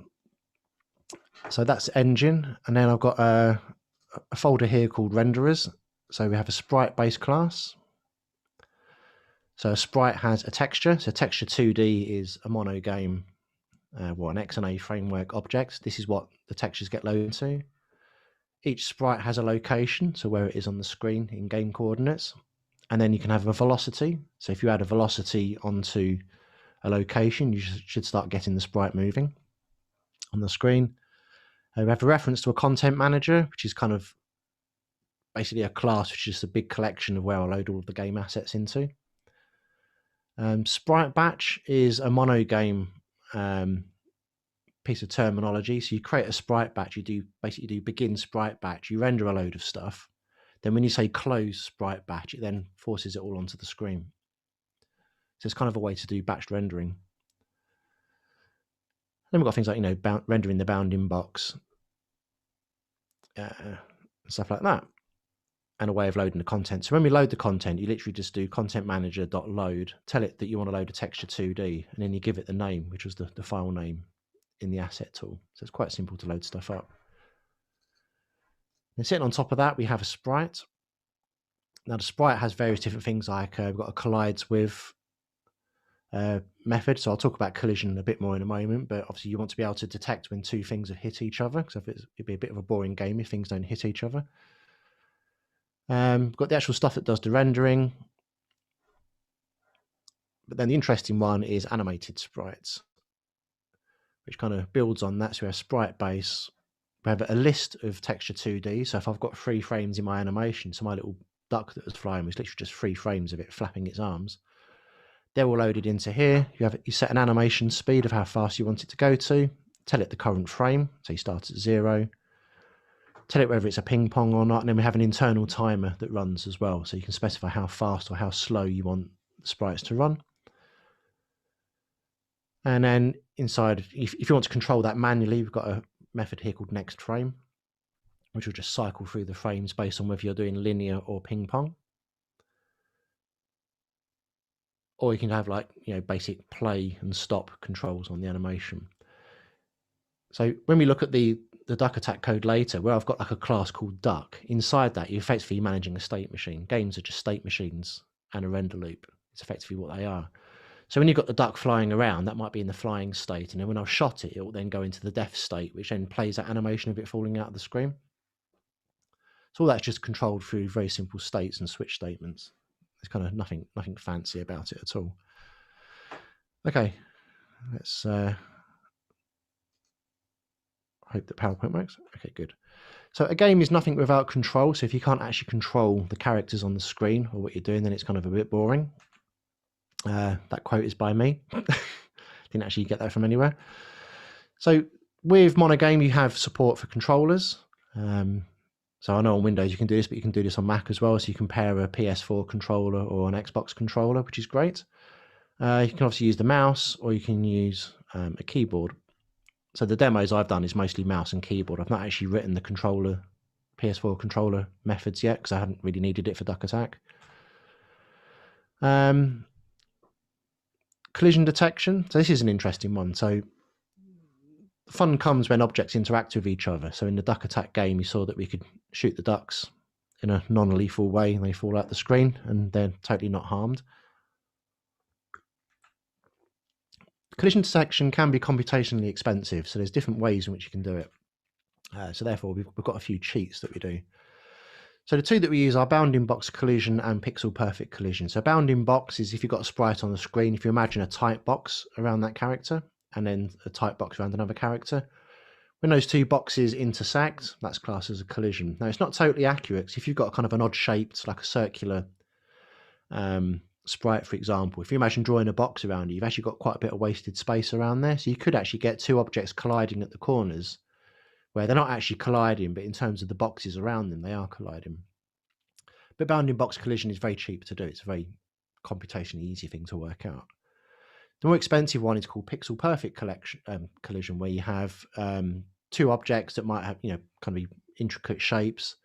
So that's engine. And then I've got a folder here called renderers. So we have a sprite based class. So a sprite has a texture. So texture 2D is a MonoGame, an XNA framework object. This is what the textures get loaded to. Each sprite has a location, so where it is on the screen in game coordinates. And then you can have a velocity. So if you add a velocity onto a location, you should start getting the sprite moving on the screen. We have a reference to a content manager, which is kind of basically a class, which is just a big collection of where I load all of the game assets into. Sprite batch is a MonoGame piece of terminology. So you create a sprite batch, you do begin sprite batch, you render a load of stuff. Then when you say close sprite batch, it then forces it all onto the screen. So it's kind of a way to do batch rendering. Then we've got things like, rendering the bounding box, stuff like that, and a way of loading the content. So when we load the content, you literally just do content manager.load, tell it that you want to load a texture 2D, and then you give it the name, which was the file name in the asset tool. So it's quite simple to load stuff up. And sitting on top of that, we have a sprite. Now the sprite has various different things, like we've got a collides with method. So I'll talk about collision a bit more in a moment, but obviously you want to be able to detect when two things have hit each other, because it'd be a bit of a boring game if things don't hit each other. We've got the actual stuff that does the rendering. But then the interesting one is animated sprites, which kind of builds on that. So we have sprite base. We have a list of texture 2D. So if I've got 3 frames in my animation, so my little duck that was flying was literally just 3 frames of it flapping its arms. They're all loaded into here. You set an animation speed of how fast you want it to go to. Tell it the current frame. So you start at 0. Tell it whether it's a ping pong or not. And then we have an internal timer that runs as well. So you can specify how fast or how slow you want the sprites to run. And then inside, if you want to control that manually, we've got a method here called next frame, which will just cycle through the frames based on whether you're doing linear or ping pong. Or you can have basic play and stop controls on the animation. So when we look at the duck attack code later, where I've got like a class called duck, inside that you're effectively managing a state machine. Games are just state machines and a render loop. It's effectively what they are. So when you've got the duck flying around, that might be in the flying state, and then when I've shot it, it will then go into the death state, which then plays that animation of it falling out of the screen. So all that's just controlled through very simple states and switch statements. There's kind of nothing fancy about it at all. Okay, let's hope that PowerPoint works. Okay, good. So a game is nothing without control. So if you can't actually control the characters on the screen or what you're doing, then it's kind of a bit boring. That quote is by me. Didn't actually get that from anywhere. So with MonoGame, you have support for controllers. So I know on Windows you can do this, but you can do this on Mac as well. So you can pair a PS4 controller or an Xbox controller, which is great. You can obviously use the mouse, or you can use a keyboard. So the demos I've done is mostly mouse and keyboard. I've not actually written the controller, PS4 controller methods yet, because I haven't really needed it for Duck Attack. Collision detection. So this is an interesting one. So fun comes when objects interact with each other. So in the Duck Attack game, you saw that we could shoot the ducks in a non-lethal way, and they fall out the screen, and they're totally not harmed. Collision detection can be computationally expensive, so there's different ways in which you can do it. So therefore, we've got a few cheats that we do. So the two that we use are bounding box collision and pixel perfect collision. So bounding box is if you've got a sprite on the screen, if you imagine a tight box around that character and then a tight box around another character. When those two boxes intersect, that's classed as a collision. Now, it's not totally accurate. So if you've got kind of an odd shaped, like a circular sprite, for example, if you imagine drawing a box around it, you've actually got quite a bit of wasted space around there. So you could actually get two objects colliding at the corners where they're not actually colliding, but in terms of the boxes around them, they are colliding. But bounding box collision is very cheap to do. It's a very computationally easy thing to work out. The more expensive one is called pixel perfect collision, where you have two objects that might have, kind of intricate shapes.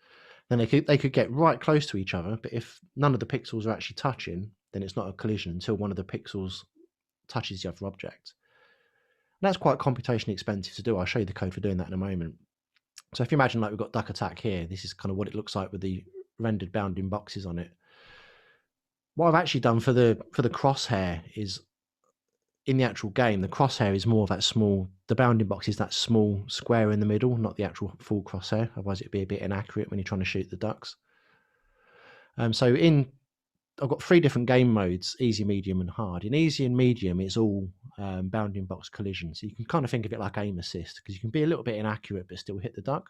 Then they could get right close to each other, but if none of the pixels are actually touching, then it's not a collision until one of the pixels touches the other object. And that's quite computationally expensive to do. I'll show you the code for doing that in a moment. So if you imagine like we've got Duck Attack here, this is kind of what it looks like with the rendered bounding boxes on it. What I've actually done for the crosshair is, in the actual game, the crosshair is more of that small, the bounding box is that small square in the middle, not the actual full crosshair. Otherwise it'd be a bit inaccurate when you're trying to shoot the ducks. So I've got three different game modes: easy, medium, and hard. In easy and medium, it's all bounding box collision. So you can kind of think of it like aim assist, because you can be a little bit inaccurate but still hit the duck.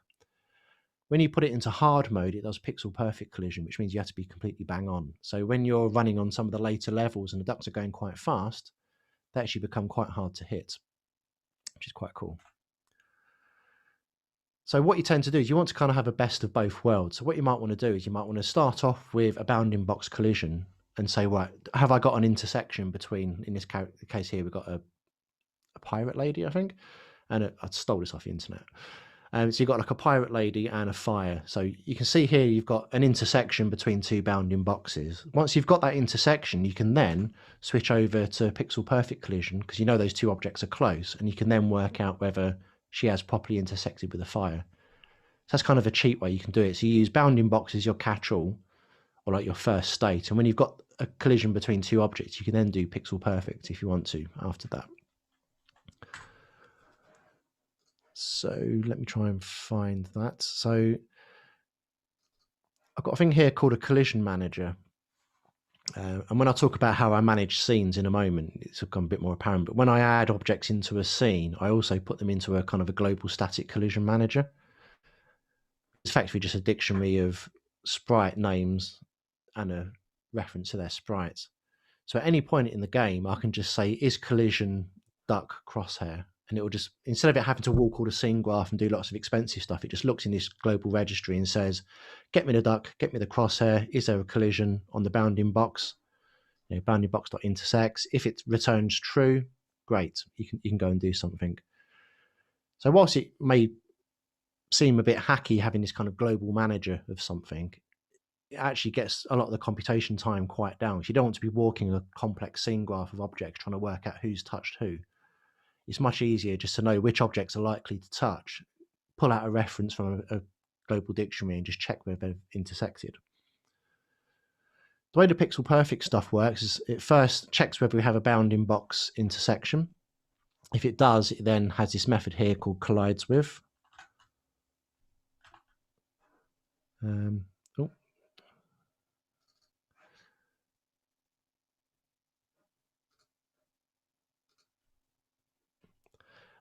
When you put it into hard mode, it does pixel perfect collision, which means you have to be completely bang on. So when you're running on some of the later levels and the ducks are going quite fast, they actually become quite hard to hit, which is quite cool. So what you tend to do is you want to kind of have a best of both worlds. So what you might want to do is you might want to start off with a bounding box collision and say, right, have I got an intersection between, in this case here, we've got a pirate lady, I think, and I stole this off the internet. So you've got like a pirate lady and a fire. So you can see here you've got an intersection between two bounding boxes. Once you've got that intersection, you can then switch over to pixel perfect collision, because you know those two objects are close, and you can then work out whether she has properly intersected with the fire. So that's kind of a cheap way you can do it. So you use bounding box as your catch-all, or like your first state. And when you've got a collision between two objects, you can then do pixel perfect if you want to after that. So let me try and find that. So I've got a thing here called a collision manager. And when I talk about how I manage scenes in a moment, it's become a bit more apparent. But when I add objects into a scene, I also put them into a kind of a global static collision manager. It's effectively just a dictionary of sprite names and a reference to their sprites. So at any point in the game, I can just say, is collision duck crosshair? And it will just, instead of it having to walk all the scene graph and do lots of expensive stuff, it just looks in this global registry and says, get me the duck, get me the crosshair. Is there a collision on the bounding box? Bounding box.intersects. If it returns true, great. You can go and do something. So whilst it may seem a bit hacky having this kind of global manager of something, it actually gets a lot of the computation time quite down. So you don't want to be walking a complex scene graph of objects trying to work out who's touched who. it's much easier just to know which objects are likely to touch, pull out a reference from a global dictionary and just check whether they've intersected. The way the pixel perfect stuff works is it first checks whether we have a bounding box intersection. If it does, it then has this method here called collides with. And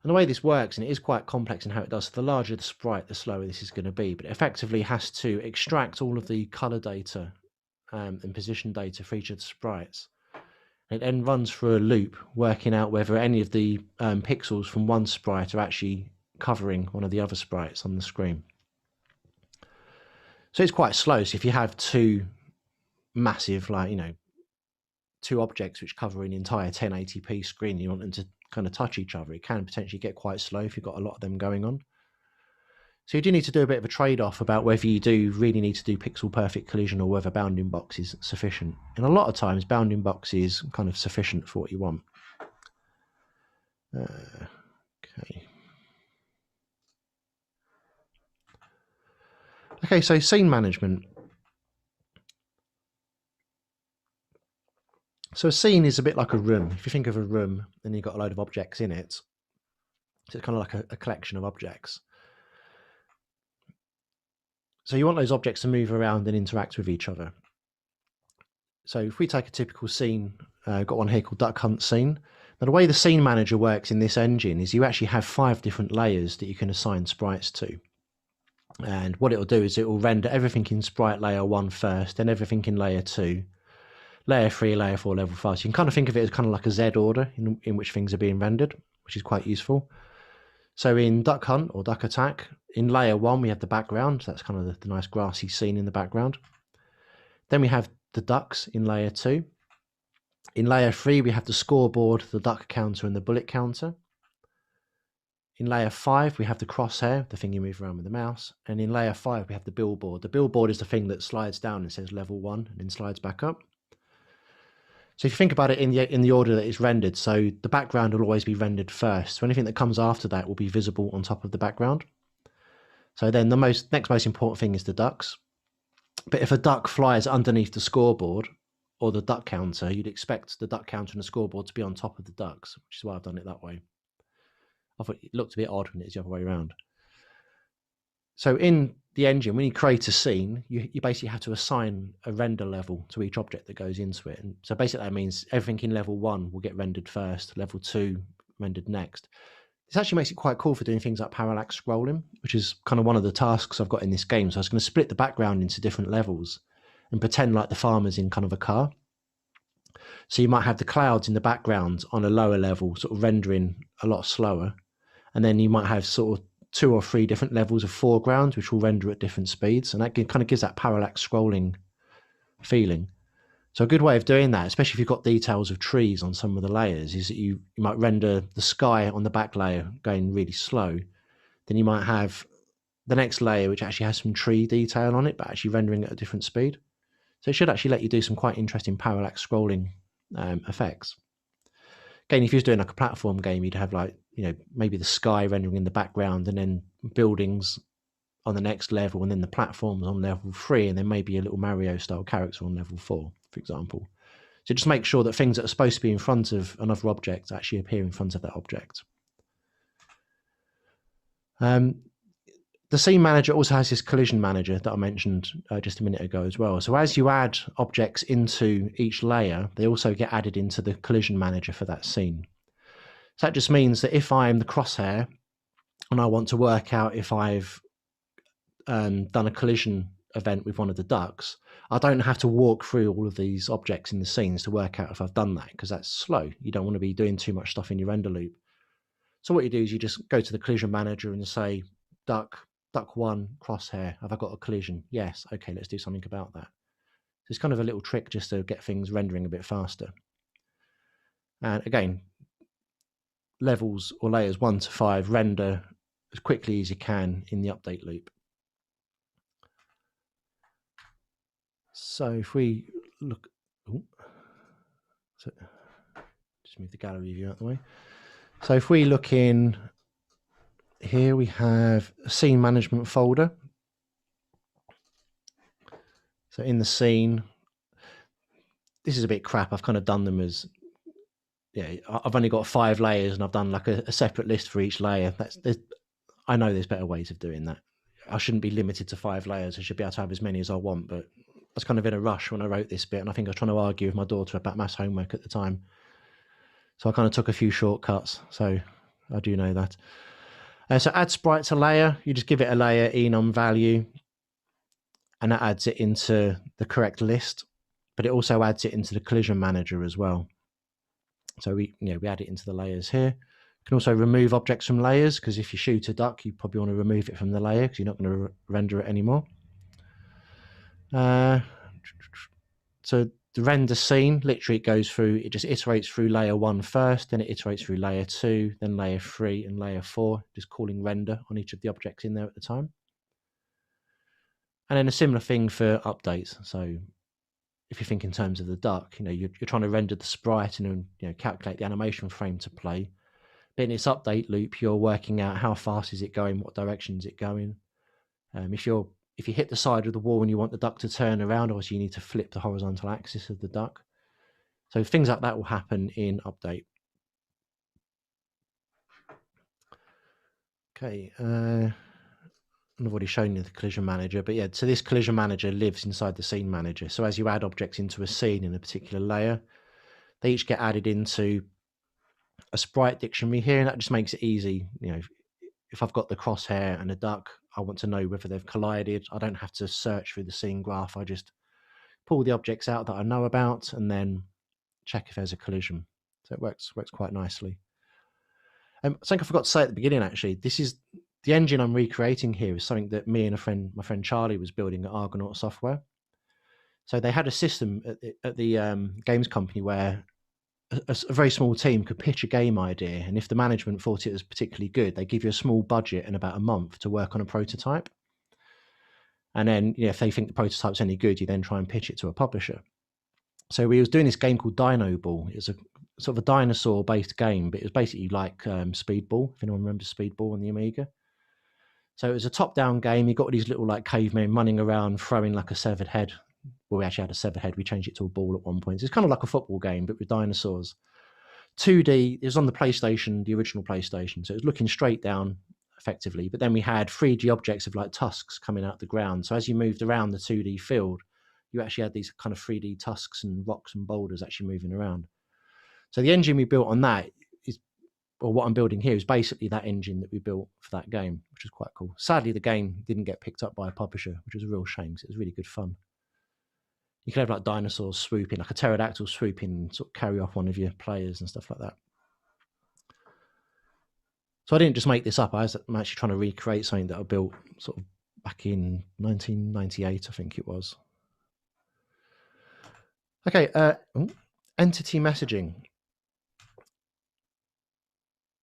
the way this works, and it is quite complex in how it does, so the larger the sprite, the slower this is going to be, but it effectively has to extract all of the color data and position data for each of the sprites. It then runs through a loop, working out whether any of the pixels from one sprite are actually covering one of the other sprites on the screen. So it's quite slow. So if you have two massive, two objects which cover an entire 1080p screen, you want them to kind of touch each other, it can potentially get quite slow if you've got a lot of them going on. So you do need to do a bit of a trade-off about whether you do really need to do pixel perfect collision or whether bounding box is sufficient. And a lot of times bounding box is kind of sufficient for what you want. Okay. Okay, so scene management. So a scene is a bit like a room. If you think of a room and you've got a load of objects in it, so it's kind of like a collection of objects. So you want those objects to move around and interact with each other. So if we take a typical scene, I've got one here called Duck Hunt Scene. Now the way the scene manager works in this engine is you actually have 5 different layers that you can assign sprites to. And what it will do is it will render everything in sprite layer 1 first, then everything in layer 2, layer 3, layer 4, level 5. So you can kind of think of it as kind of like a Z order in which things are being rendered, which is quite useful. So in Duck Hunt or Duck Attack, in layer 1 we have the background. So that's kind of the nice grassy scene in the background. Then we have the ducks in layer 2. In layer 3 we have the scoreboard, the duck counter and the bullet counter. In layer 5 we have the crosshair, the thing you move around with the mouse. And in layer 5 we have the billboard. The billboard is the thing that slides down and says level 1 and then slides back up. So if you think about it in the order that it's rendered, so the background will always be rendered first. So anything that comes after that will be visible on top of the background. So then the next most important thing is the ducks. But if a duck flies underneath the scoreboard or the duck counter, you'd expect the duck counter and the scoreboard to be on top of the ducks, which is why I've done it that way. I thought it looked a bit odd when it's the other way around. So in the engine, when you create a scene, you basically have to assign a render level to each object that goes into it. And so basically that means everything in level 1 will get rendered first, level 2 rendered next. This actually makes it quite cool for doing things like parallax scrolling, which is kind of one of the tasks I've got in this game. So I was going to split the background into different levels and pretend like the farmer's in kind of a car. So you might have the clouds in the background on a lower level, sort of rendering a lot slower. And then you might have sort of 2 or 3 different levels of foreground, which will render at different speeds. And that kind of gives that parallax scrolling feeling. So a good way of doing that, especially if you've got details of trees on some of the layers, is that you might render the sky on the back layer going really slow. Then you might have the next layer, which actually has some tree detail on it, but actually rendering at a different speed. So it should actually let you do some quite interesting parallax scrolling effects. Again, if you're doing like a platform game, you'd have maybe the sky rendering in the background and then buildings on the next level and then the platforms on level 3 and then maybe a little Mario style character on level 4, for example. So just make sure that things that are supposed to be in front of another object actually appear in front of that object. The scene manager also has this collision manager that I mentioned just a minute ago as well. So as you add objects into each layer, they also get added into the collision manager for that scene. So that just means that if I'm the crosshair and I want to work out if I've done a collision event with one of the ducks, I don't have to walk through all of these objects in the scenes to work out if I've done that, because that's slow. You don't want to be doing too much stuff in your render loop. So what you do is you just go to the collision manager and say, duck 1 crosshair, have I got a collision? Yes. Okay, let's do something about that. So it's kind of a little trick just to get things rendering a bit faster. And again, levels or layers 1 to 5 render as quickly as you can in the update loop. So if we look, just move the gallery view out of the way. So if we look in here, we have a scene management folder. So in the scene, this is a bit crap. I've kind of done them as, I've only got 5 layers and I've done like a separate list for each layer. I know there's better ways of doing that. I shouldn't be limited to 5 layers. I should be able to have as many as I want, but I was kind of in a rush when I wrote this bit, and I think I was trying to argue with my daughter about maths homework at the time. So I kind of took a few shortcuts. So I do know that. So add sprite to layer. You just give it a layer enum value, and that adds it into the correct list, but it also adds it into the collision manager as well. So we add it into the layers here. You can also remove objects from layers, because if you shoot a duck, you probably want to remove it from the layer because you're not going to render it anymore. So the render scene, literally it goes through, it just iterates through layer 1 first, then it iterates through layer 2, then layer 3 and layer 4, just calling render on each of the objects in there at the time. And then a similar thing for updates. So if you think in terms of the duck, you're trying to render the sprite and calculate the animation frame to play. But in its update loop, you're working out how fast is it going, what direction is it going. If you hit the side of the wall and you want the duck to turn around, obviously you need to flip the horizontal axis of the duck. So things like that will happen in update. Okay, I've already shown you the collision manager, but yeah, so this collision manager lives inside the scene manager. So as you add objects into a scene in a particular layer, they each get added into a sprite dictionary here, and that just makes it easy. If I've got the crosshair and a duck, I want to know whether they've collided. I don't have to search through the scene graph. I just pull the objects out that I know about and then check if there's a collision. So it works quite nicely. Something I forgot to say at the beginning, actually, this is the engine I'm recreating here is something that me and my friend Charlie was building at Argonaut Software. So they had a system at the games company where a very small team could pitch a game idea, and if the management thought it was particularly good, they give you a small budget and about a month to work on a prototype. And then if they think the prototype's any good, you then try and pitch it to a publisher. So we was doing this game called Dino Ball. It's a sort of a dinosaur-based game, but it was basically like Speedball, if anyone remembers Speedball on the Amiga. So it was a top-down game. You got these little like cavemen running around, throwing like a severed head. Well, we actually had a severed head. We changed it to a ball at one point. So it's kind of like a football game, but with dinosaurs. 2D, it was on the PlayStation, the original PlayStation. So it was looking straight down effectively. But then we had 3D objects of like tusks coming out the ground. So as you moved around the 2D field, you actually had these kind of 3D tusks and rocks and boulders actually moving around. So the engine we built on that or what I'm building here is basically that engine that we built for that game, which is quite cool. Sadly, the game didn't get picked up by a publisher, which was a real shame because it was really good fun. You could have like dinosaurs swooping, like a pterodactyl swooping and sort of carry off one of your players and stuff like that. So I didn't just make this up. I'm actually trying to recreate something that I built sort of back in 1998, I think it was. Okay, entity messaging.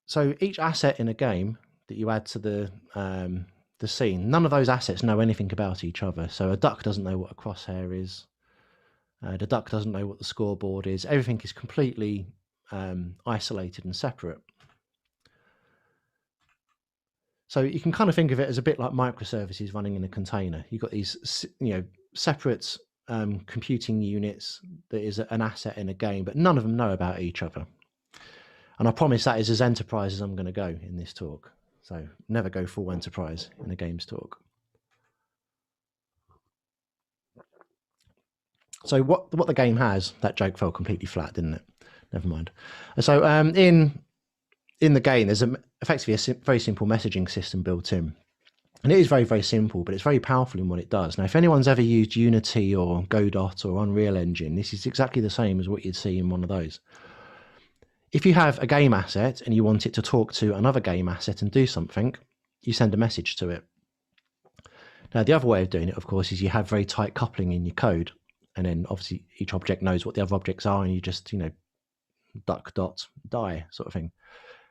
So each asset in a game that you add to the scene, none of those assets know anything about each other. So a duck doesn't know what a crosshair is. The duck doesn't know what the scoreboard is. Everything is completely isolated and separate. So you can kind of think of it as a bit like microservices running in a container. You've got these, separate computing units that is an asset in a game, but none of them know about each other. And I promise that is as enterprise as I'm going to go in this talk. So never go full enterprise in a games talk. So what the game has, that joke fell completely flat, didn't it? Never mind. So in the game, there's effectively a very simple messaging system built in. And it is very, very simple, but it's very powerful in what it does. Now, if anyone's ever used Unity or Godot or Unreal Engine, this is exactly the same as what you'd see in one of those. If you have a game asset and you want it to talk to another game asset and do something, you send a message to it. Now, the other way of doing it, of course, is you have very tight coupling in your code. And then obviously each object knows what the other objects are, and you just, duck, dot, die sort of thing.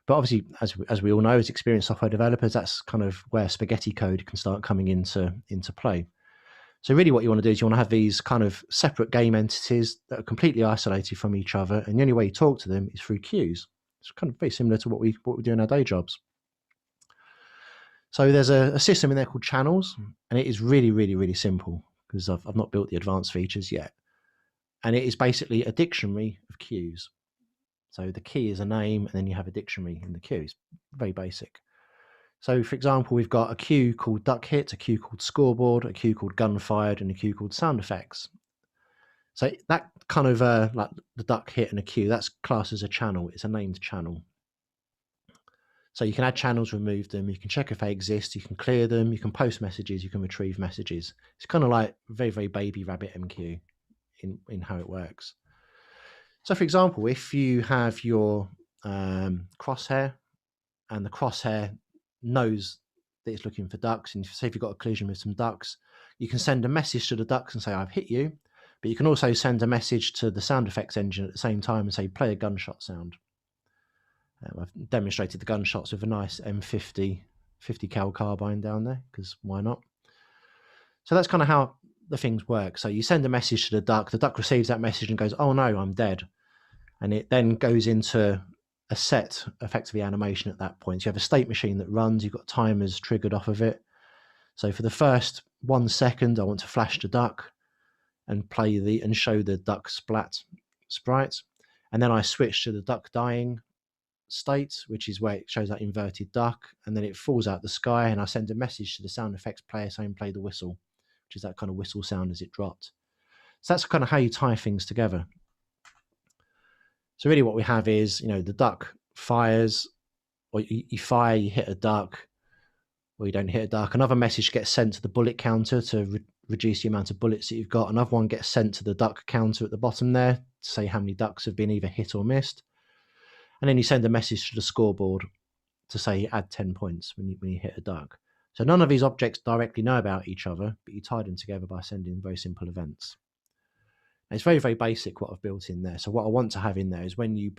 But obviously, as we all know, as experienced software developers, that's kind of where spaghetti code can start coming into play. So really what you want to do is you want to have these kind of separate game entities that are completely isolated from each other. And the only way you talk to them is through queues. It's kind of very similar to what we do in our day jobs. So there's a system in there called channels, and it is really, really, really simple because I've not built the advanced features yet. And it is basically a dictionary of queues. So the key is a name, and then you have a dictionary in the queue. It's very basic. So, for example, we've got a queue called duck hit, a queue called scoreboard, a queue called gun fired, and a queue called sound effects. So that kind of like the duck hit and a queue, that's classed as a channel. It's a named channel. So you can add channels, remove them, you can check if they exist, you can clear them, you can post messages, you can retrieve messages. It's kind of like very, very baby rabbit MQ in how it works. So for example, if you have your crosshair and the crosshair knows that it's looking for ducks, and say if you've got a collision with some ducks, you can send a message to the ducks and say, I've hit you, but you can also send a message to the sound effects engine at the same time and say, play a gunshot sound. I've demonstrated the gunshots with a nice M50 50 cal carbine down there, because why not? So that's kind of how the things work. So you send a message to the duck receives that message and goes, oh no, I'm dead. And it then goes into a set, effectively, animation at that point. So you have a state machine that runs, you've got timers triggered off of it. So for the first 1 second, I want to flash the duck and and show the duck sprite. And then I switch to the duck dying state, which is where it shows that inverted duck, and then it falls out the sky, and I send a message to the sound effects player saying play the whistle, which is that kind of whistle sound as it dropped. So that's kind of how you tie things together. So really what we have is, the duck fires, or you fire, you hit a duck, or you don't hit a duck. Another message gets sent to the bullet counter to reduce the amount of bullets that you've got. Another one gets sent to the duck counter at the bottom there to say how many ducks have been either hit or missed. And then you send a message to the scoreboard to say add 10 points when you hit a duck. So none of these objects directly know about each other, but you tie them together by sending very simple events. And it's very, very basic what I've built in there. So what I want to have in there is when you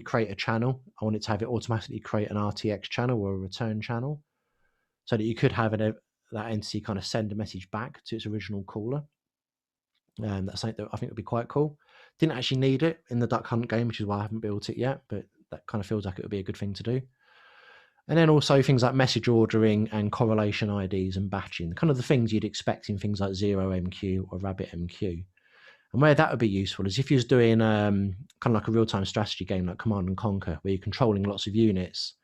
create a channel, I want it to have it automatically create an RTX channel or a return channel, so that you could have that entity kind of send a message back to its original caller. And that's something that I think would be quite cool. Didn't actually need it in the Duck Hunt game, which is why I haven't built it yet, but that kind of feels like it would be a good thing to do. And then also things like message ordering and correlation IDs and batching, kind of the things you'd expect in things like ZeroMQ or RabbitMQ. And where that would be useful is if you're doing kind of like a real-time strategy game like Command and Conquer, where you're controlling lots of units.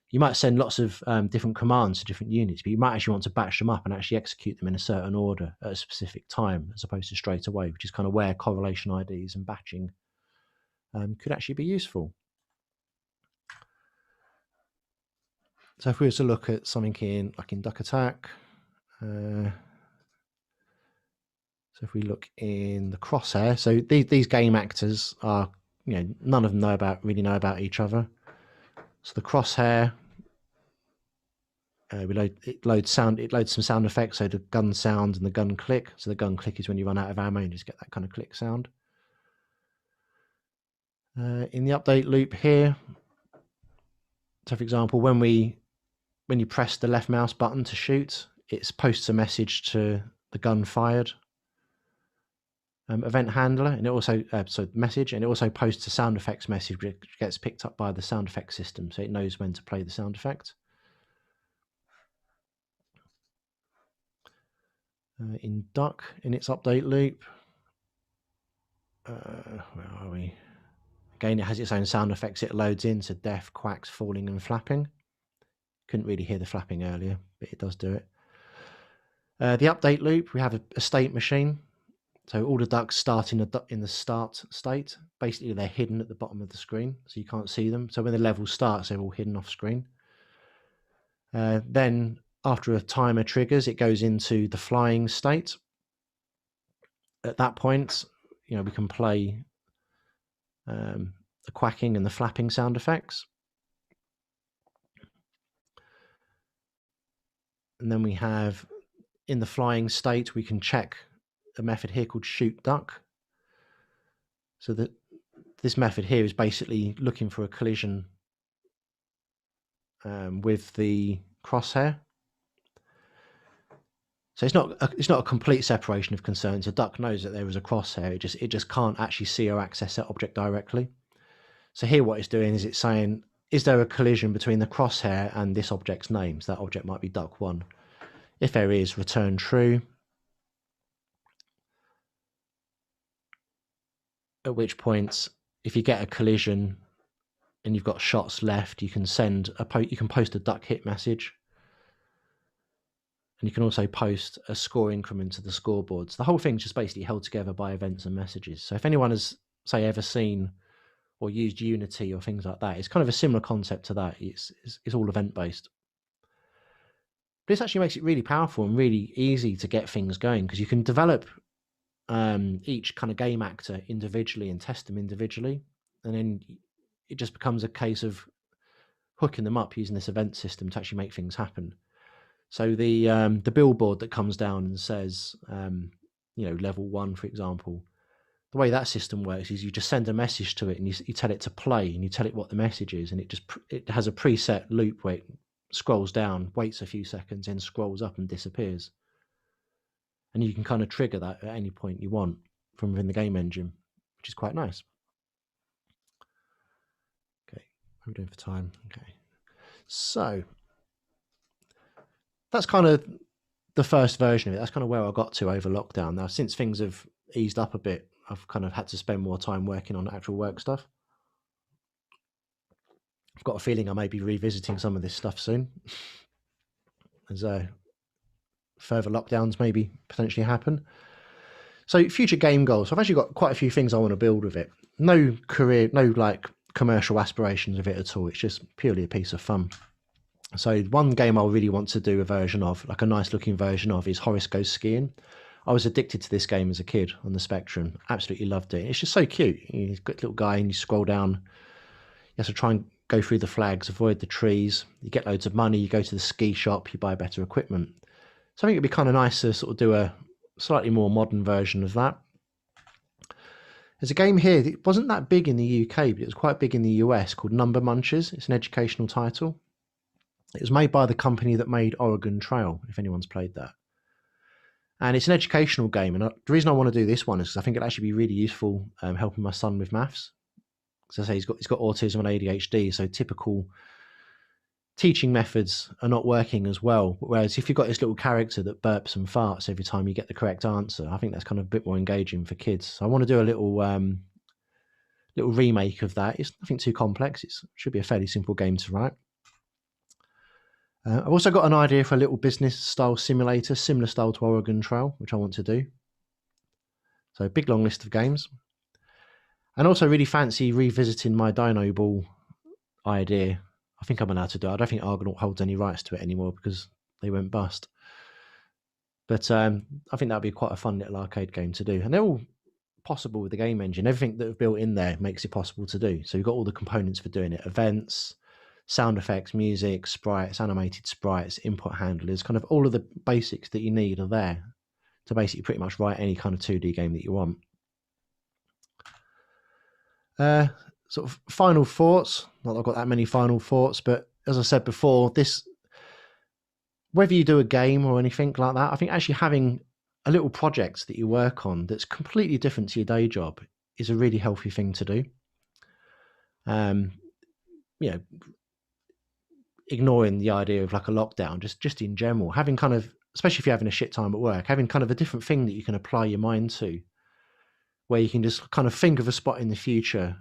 You might send lots of different commands to different units, but you might actually want to batch them up and actually execute them in a certain order at a specific time, as opposed to straight away, which is kind of where correlation IDs and batching could actually be useful. So if we were to look at something in Duck Attack, so if we look in the Crosshair, so these game actors are, none of them really know about each other. So the Crosshair, it loads some sound effects, so the gun sound and the gun click. So the gun click is when you run out of ammo and just get that kind of click sound. In the update loop here, so for example, when you press the left mouse button to shoot, it posts a message to the gun fired event handler, and it also message, and it also posts a sound effects message which gets picked up by the sound effects system, so it knows when to play the sound effect. In Duck, in its update loop, where are we? Again, it has its own sound effects it loads in, so death, quacks, falling, and flapping. Couldn't really hear the flapping earlier, but it does do it. The update loop, we have a state machine. So all the ducks start in the start state. Basically, they're hidden at the bottom of the screen, so you can't see them. So when the level starts, they're all hidden off screen. Then after a timer triggers, it goes into the flying state. At that point, we can play the quacking and the flapping sound effects. And then we have, in the flying state, we can check a method here called shoot duck. So that this method here is basically looking for a collision with the crosshair. So it's not a complete separation of concerns. A duck knows that there is a crosshair. It just can't actually see or access that object directly. So here what it's doing is it's saying, is there a collision between the crosshair and this object's name? So that object might be duck1. If there is, return true. At which point, if you get a collision and you've got shots left, you can post a duck hit message. And you can also post a score increment to the scoreboards. The whole thing's just basically held together by events and messages. So if anyone has, say, ever seen or used Unity or things like that, it's kind of a similar concept to that. It's all event-based. But this actually makes it really powerful and really easy to get things going, because you can develop each kind of game actor individually and test them individually. And then it just becomes a case of hooking them up using this event system to actually make things happen. So the billboard that comes down and says, level 1, for example, the way that system works is you just send a message to it and you tell it to play and you tell it what the message is, and it has a preset loop where it scrolls down, waits a few seconds, then scrolls up and disappears. And you can kind of trigger that at any point you want from within the game engine, which is quite nice. Okay, what are we doing for time? Okay, so that's kind of the first version of it. That's kind of where I got to over lockdown. Now, since things have eased up a bit, I've kind of had to spend more time working on actual work stuff. I've got a feeling I may be revisiting some of this stuff soon, as further lockdowns maybe potentially happen. So future game goals. So I've actually got quite a few things I want to build with it. No like commercial aspirations of it at all. It's just purely a piece of fun. So one game I really want to do a version of, like a nice looking version of, is Horace Goes Skiing. I was addicted to this game as a kid on the Spectrum. Absolutely loved it. It's just so cute. You've got a little guy and you scroll down. You have to try and go through the flags, avoid the trees. You get loads of money. You go to the ski shop. You buy better equipment. So I think it'd be kind of nice to sort of do a slightly more modern version of that. There's a game here that wasn't that big in the UK, but it was quite big in the US, called Number Munchers. It's an educational title. It was made by the company that made Oregon Trail, if anyone's played that. And it's an educational game. And the reason I want to do this one is because I think it'll actually be really useful helping my son with maths. As I say, he's got autism and ADHD, so typical teaching methods are not working as well. Whereas if you've got this little character that burps and farts every time you get the correct answer, I think that's kind of a bit more engaging for kids. So I want to do a little remake of that. It's nothing too complex. It should be a fairly simple game to write. I've also got an idea for a little business style simulator, similar style to Oregon Trail, which I want to do. So a big long list of games. And also really fancy revisiting my Dino Ball idea. I think I'm allowed to do it. I don't think Argonaut holds any rights to it anymore because they went bust. But I think that would be quite a fun little arcade game to do. And they're all possible with the game engine. Everything that we've built in there makes it possible to do. So you've got all the components for doing it. Events, sound effects, music, sprites, animated sprites, input handlers, kind of all of the basics that you need are there to basically pretty much write any kind of 2D game that you want. Sort of final thoughts. Not that I've got that many final thoughts, but as I said before, whether you do a game or anything like that, I think actually having a little project that you work on that's completely different to your day job is a really healthy thing to do. Ignoring the idea of like a lockdown, just in general, having kind of, especially if you're having a shit time at work, having kind of a different thing that you can apply your mind to, where you can just kind of think of a spot in the future,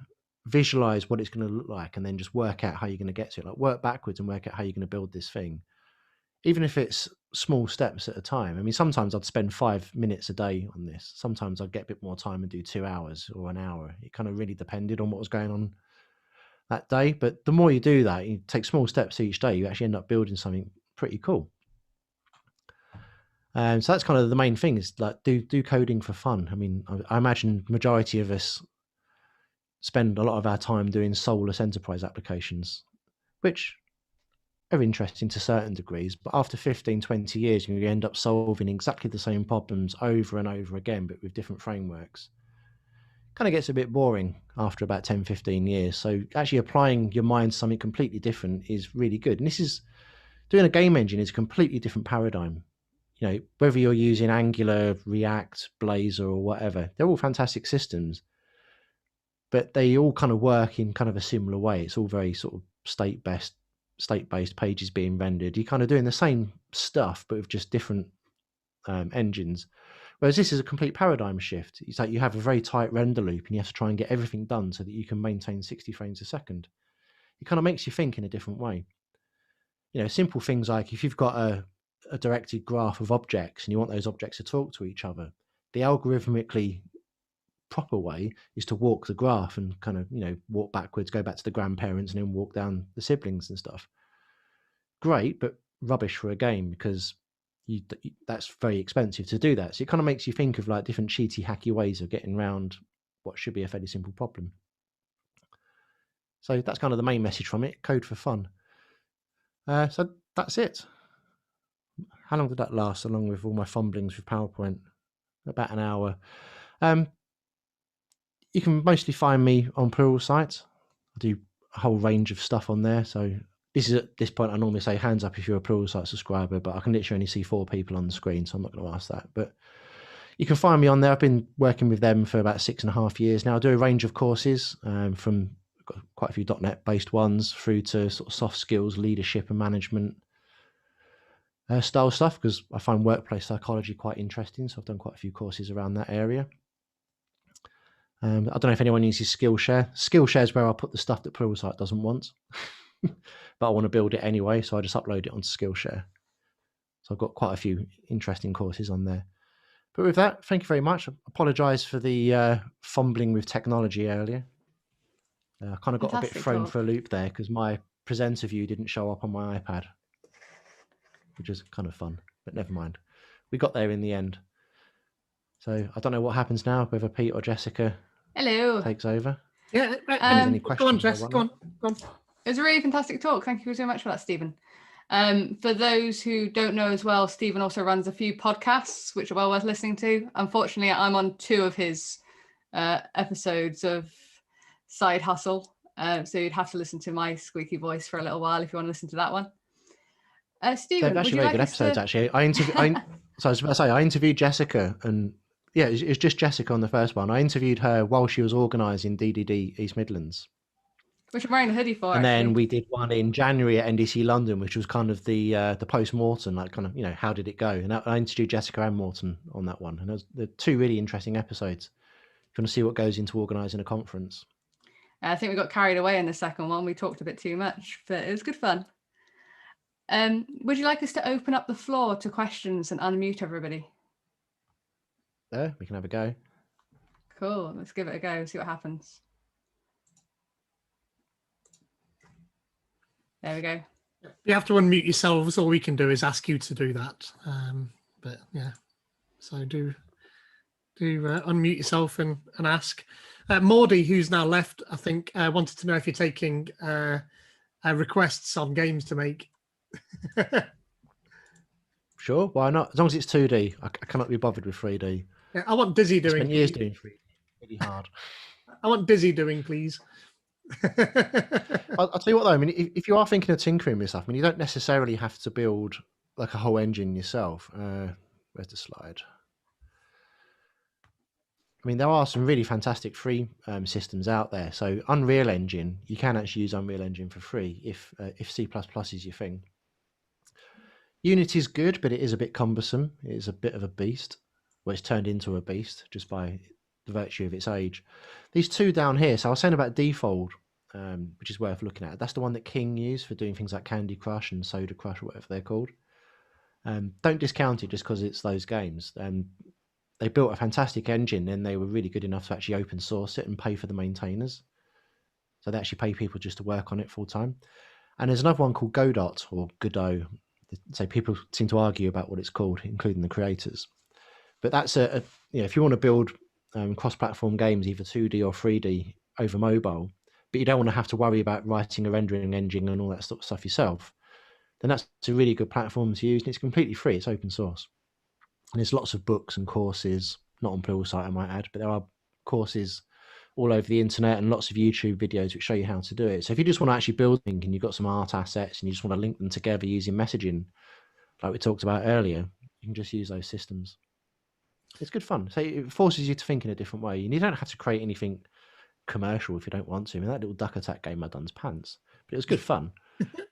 visualize what it's going to look like, and then just work out how you're going to get to it. Like work backwards and work out how you're going to build this thing, even if it's small steps at a time. I mean, sometimes I'd spend 5 minutes a day on this. Sometimes I'd get a bit more time and do 2 hours or an hour. It kind of really depended on what was going on that day. But the more you do that, you take small steps each day, you actually end up building something pretty cool. So that's kind of the main thing, is like do coding for fun. I mean, I imagine the majority of us spend a lot of our time doing soulless enterprise applications, which are interesting to certain degrees, but after 15, 20 years, you end up solving exactly the same problems over and over again, but with different frameworks. Kind of gets a bit boring after about 10, 15 years. So actually applying your mind to something completely different is really good. And doing a game engine is a completely different paradigm. You know, whether you're using Angular, React, Blazor, or whatever, they're all fantastic systems. but they all kind of work in kind of a similar way. It's all very sort of state-based pages being rendered. You're kind of doing the same stuff, but with just different engines. Whereas this is a complete paradigm shift. It's like you have a very tight render loop and you have to try and get everything done so that you can maintain 60 frames a second. It kind of makes you think in a different way. Simple things like if you've got a directed graph of objects and you want those objects to talk to each other, the algorithmically proper way is to walk the graph and kind of, walk backwards, go back to the grandparents and then walk down the siblings and stuff. Great, but rubbish for a game because that's very expensive to do that. So it kind of makes you think of like different cheaty, hacky ways of getting around what should be a fairly simple problem. So that's kind of the main message from it, code for fun. So that's it. How long did that last, along with all my fumblings with PowerPoint? About an hour. You can mostly find me on Pluralsight. I do a whole range of stuff on there. So at this point, I normally say hands up if you're a Pluralsight subscriber, but I can literally only see 4 people on the screen, so I'm not going to ask that. But you can find me on there. I've been working with them for about 6.5 years now. I do a range of courses from got quite a few .NET based ones through to sort of soft skills, leadership and management style stuff, because I find workplace psychology quite interesting. So I've done quite a few courses around that area. I don't know if anyone uses Skillshare. Skillshare is where I put the stuff that Pluralsight doesn't want, but I want to build it anyway, so I just upload it onto Skillshare. So I've got quite a few interesting courses on there. But with that, thank you very much. I apologise for the fumbling with technology earlier. I kind of got a bit thrown for a loop there because my presenter view didn't show up on my iPad, which is kind of fun, but never mind. We got there in the end. So I don't know what happens now, whether Pete or Jessica takes over. Yeah, any questions? Go on, Jess. Go on. It was a really fantastic talk. Thank you so much for that, Stephen. For those who don't know as well, Stephen also runs a few podcasts, which are well worth listening to. Unfortunately, I'm on 2 of his episodes of Side Hustle. So you'd have to listen to my squeaky voice for a little while if you want to listen to that one. Stephen, they're actually very good episodes, actually. I interviewed Jessica, and yeah, it's just Jessica on the first one. I interviewed her while she was organising DDD East Midlands, which I'm wearing a hoodie for. And then we did one in January at NDC London, which was kind of the post-mortem, like kind of, how did it go? And I interviewed Jessica and Morton on that one. And they're 2 really interesting episodes. If you want to see what goes into organising a conference. I think we got carried away in the second one. We talked a bit too much, but it was good fun. Would you like us to open up the floor to questions and unmute everybody? We can have a go. Cool. Let's give it a go, see what happens. There we go. You have to unmute yourselves. All we can do is ask you to do that. But yeah, so do unmute yourself and ask. Mordy, who's now left, I think, wanted to know if you're taking requests on games to make. Sure, why not? As long as it's 2D. I cannot be bothered with 3D. Yeah, I want Dizzy doing. I spent years doing 3D. Really hard. I want Dizzy doing, please. I'll tell you what though, I mean, if you are thinking of tinkering with stuff, I mean, you don't necessarily have to build like a whole engine yourself. Where's the slide? I mean, there are some really fantastic free systems out there. So Unreal Engine, you can actually use Unreal Engine for free if C++ is your thing. Unity is good, but it is a bit cumbersome. It is a bit of a beast. Well, it's turned into a beast just by the virtue of its age. These 2 down here, so I was saying about Defold, which is worth looking at. That's the one that King used for doing things like Candy Crush and Soda Crush or whatever they're called. Don't discount it just because it's those games. They built a fantastic engine and they were really good enough to actually open source it and pay for the maintainers. So they actually pay people just to work on it full time. And there's another one called Godot or Godot. So people seem to argue about what it's called, including the creators. But that's if you want to build cross-platform games, either 2D or 3D over mobile, but you don't want to have to worry about writing a rendering engine and all that sort of stuff yourself, then that's a really good platform to use. And it's completely free. It's open source. And there's lots of books and courses, not on Pluralsight, I might add, but there are courses all over the internet and lots of YouTube videos which show you how to do it. So if you just want to actually build things and you've got some art assets and you just want to link them together using messaging, like we talked about earlier, you can just use those systems. It's good fun. So it forces you to think in a different way. And you don't have to create anything commercial if you don't want to. I mean, that little duck attack game I done's pants, but it was good fun.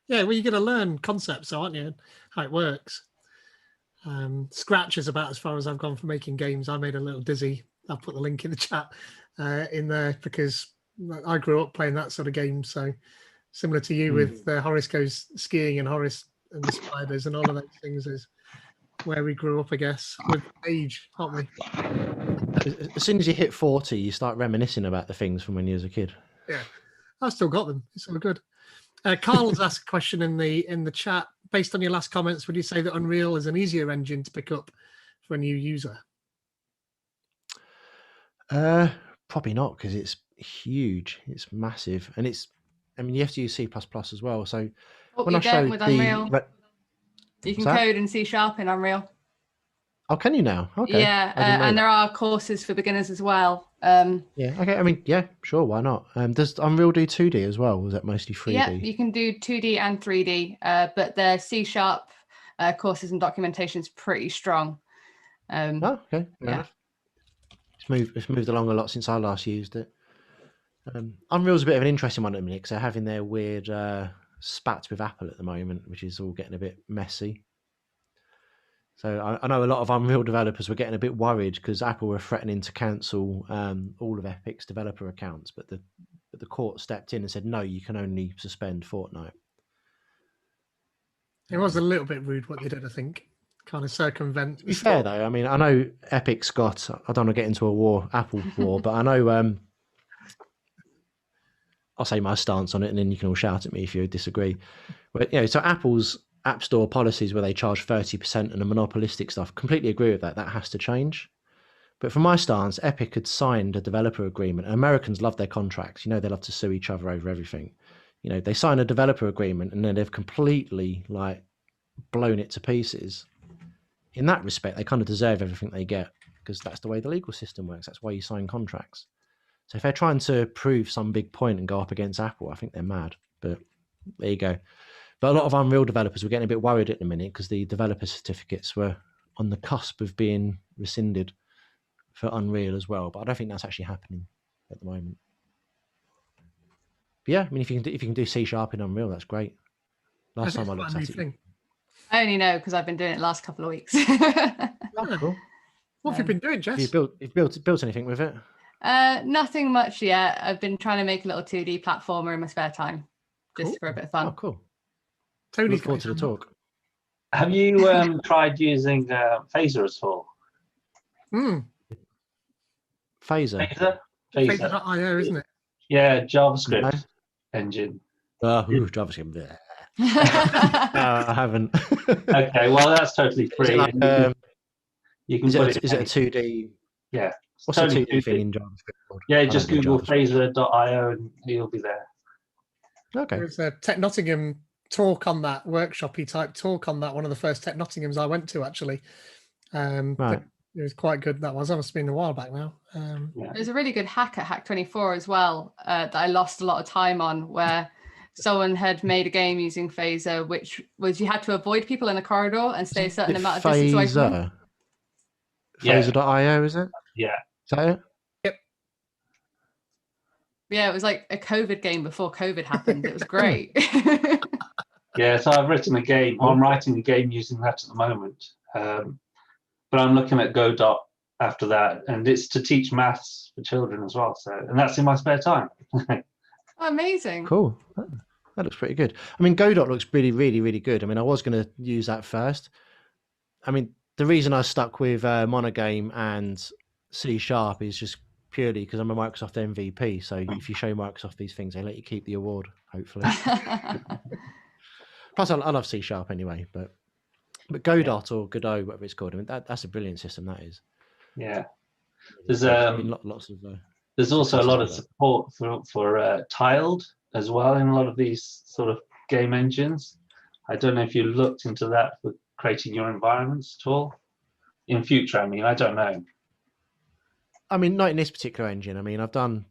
Yeah, well, you're going to learn concepts, aren't you? How it works. Scratch is about as far as I've gone for making games. I made a little Dizzy. I'll put the link in the chat in there because I grew up playing that sort of game. So similar to you with Horace Goes Skiing and Horace and the Spiders and all of those things is where we grew up, I guess, with age, aren't we? As soon as you hit 40, you start reminiscing about the things from when you was a kid. Yeah, I've still got them. It's all good. Carl's asked a question in the chat. Based on your last comments, would you say that Unreal is an easier engine to pick up for a new user? Probably not, because it's huge. It's massive, and you have to use C++ as well. So when I showed with Unreal, you can code in C# in Unreal. Oh, can you now? Okay. Yeah, and there are courses for beginners as well. Yeah. Okay. I mean, yeah, sure. Why not? Does Unreal do 2D as well? Or is that mostly 3D? Yeah, you can do 2D and 3D, but the C# courses and documentation is pretty strong. Oh, okay. Fair enough. It's moved along a lot since I last used it. Unreal's a bit of an interesting one at the minute because they're having their weird spats with Apple at the moment, which is all getting a bit messy. So I know a lot of Unreal developers were getting a bit worried because Apple were threatening to cancel all of Epic's developer accounts, but the court stepped in and said, no, you can only suspend Fortnite. It was a little bit rude what they did, I think. Kind of circumvent. To be fair, though, I mean, I know Epic's got, I don't want to get into a Apple war, but I know, I'll say my stance on it and then you can all shout at me if you disagree. But, so Apple's App Store policies where they charge 30% and the monopolistic stuff, completely agree with that. That has to change. But from my stance, Epic had signed a developer agreement. And Americans love their contracts. They love to sue each other over everything. They sign a developer agreement and then they've completely blown it to pieces. In that respect, they kind of deserve everything they get because that's the way the legal system works. That's why you sign contracts. So if they're trying to prove some big point and go up against Apple, I think they're mad. But there you go. But a lot of Unreal developers were getting a bit worried at the minute because the developer certificates were on the cusp of being rescinded for Unreal as well. But I don't think that's actually happening at the moment. But yeah, I mean, if you can do C# in Unreal, that's great. Last time I looked at it. I only know because I've been doing it the last couple of weeks. Oh, cool. What have you been doing, Jess? Have you built anything with it? Nothing much yet. I've been trying to make a little 2D platformer in my spare time, just for a bit of fun. Oh, cool. Tony's Look forward to the talk. Have you tried using Phaser at all? Phaser? Phaser.io, isn't it? Yeah, JavaScript engine. JavaScript. No, I haven't. Okay, well, that's totally free. You can is put it a 2D? Yeah. What's a 2D thing in JavaScript? Yeah, just Google Phaser.io and you'll be there. Okay. There was a Tech Nottingham talk on that, workshop-y type talk on that, one of the first Tech Nottinghams I went to, actually. Right. It was quite good, that was. That must have been a while back now. There's a really good hack at Hack24 as well that I lost a lot of time on, where someone had made a game using Phaser, which was you had to avoid people in a corridor and stay a certain amount of distance away from them. Phaser.io, is it? Yeah. Is that it? Yep. Yeah, it was like a COVID game before COVID happened. It was great. Yeah, so I've written a game. I'm writing a game using that at the moment. But I'm looking at Godot after that, and it's to teach maths for children as well. So, and that's in my spare time. Amazing. Cool. That looks pretty good. I mean, Godot looks really, really, really good. I mean, I was going to use that first. I mean, the reason I stuck with MonoGame and C# is just purely because I'm a Microsoft MVP. So if you show Microsoft these things, they let you keep the award, hopefully. Plus, I love C# anyway, but Godot or Godot, whatever it's called, I mean, that's a brilliant system, that is. Yeah. There's lots of there's also a lot of support for tiled as well in a lot of these sort of game engines. I don't know if you looked into that for creating your environments at all in future. I mean, I don't know. I mean, not in this particular engine. I mean, I've done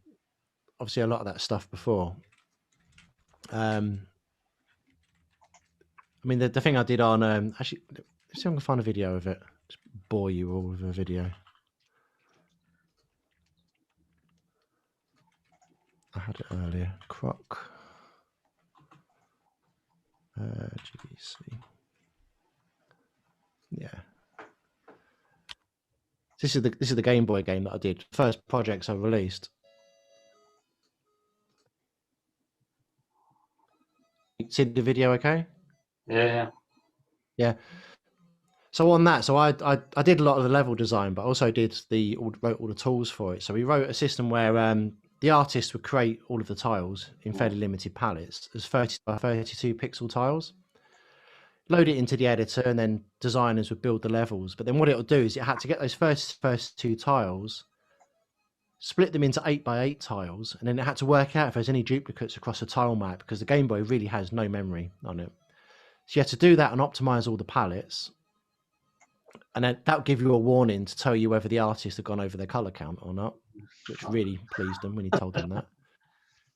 obviously a lot of that stuff before. I mean, the thing I did on actually, let's see if I can find a video of it. Just bore you all with a video. I had it earlier. Croc. GBC. Yeah. This is the Game Boy game that I did. First projects I released. See the video, okay? Yeah. Yeah. So on that, I did a lot of the level design, but also did wrote all the tools for it. So we wrote a system where the artist would create all of the tiles in fairly limited palettes as 30 by 32 pixel tiles. Load it into the editor, and then designers would build the levels. But then what it'll do is it had to get those first two tiles, split them into 8 by 8 tiles, and then it had to work out if there's any duplicates across a tile map, because the Game Boy really has no memory on it. So you had to do that and optimize all the palettes. And then that would give you a warning to tell you whether the artist had gone over their color count or not, which really pleased them when you told them that.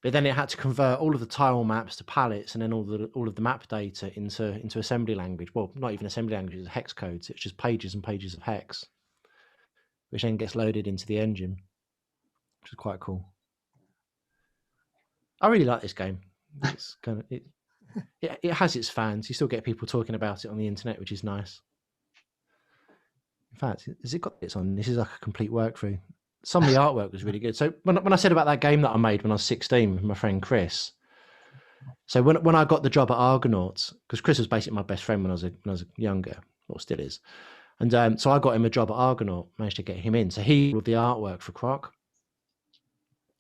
But then it had to convert all of the tile maps to palettes, and then all of the map data into assembly language. Well, not even assembly language, it's hex codes. It's just pages and pages of hex, which then gets loaded into the engine, which is quite cool. I really like this game. It's kind of it has its fans. You still get people talking about it on the internet, which is nice. In fact, has it got bits on? This is like a complete work through. Some of the artwork was really good. So when I said about that game that I made when I was 16 with my friend Chris, so when I got the job at Argonauts, because Chris was basically my best friend when I was younger, or still is, and so I got him a job at Argonaut, managed to get him in. So he did the artwork for Croc.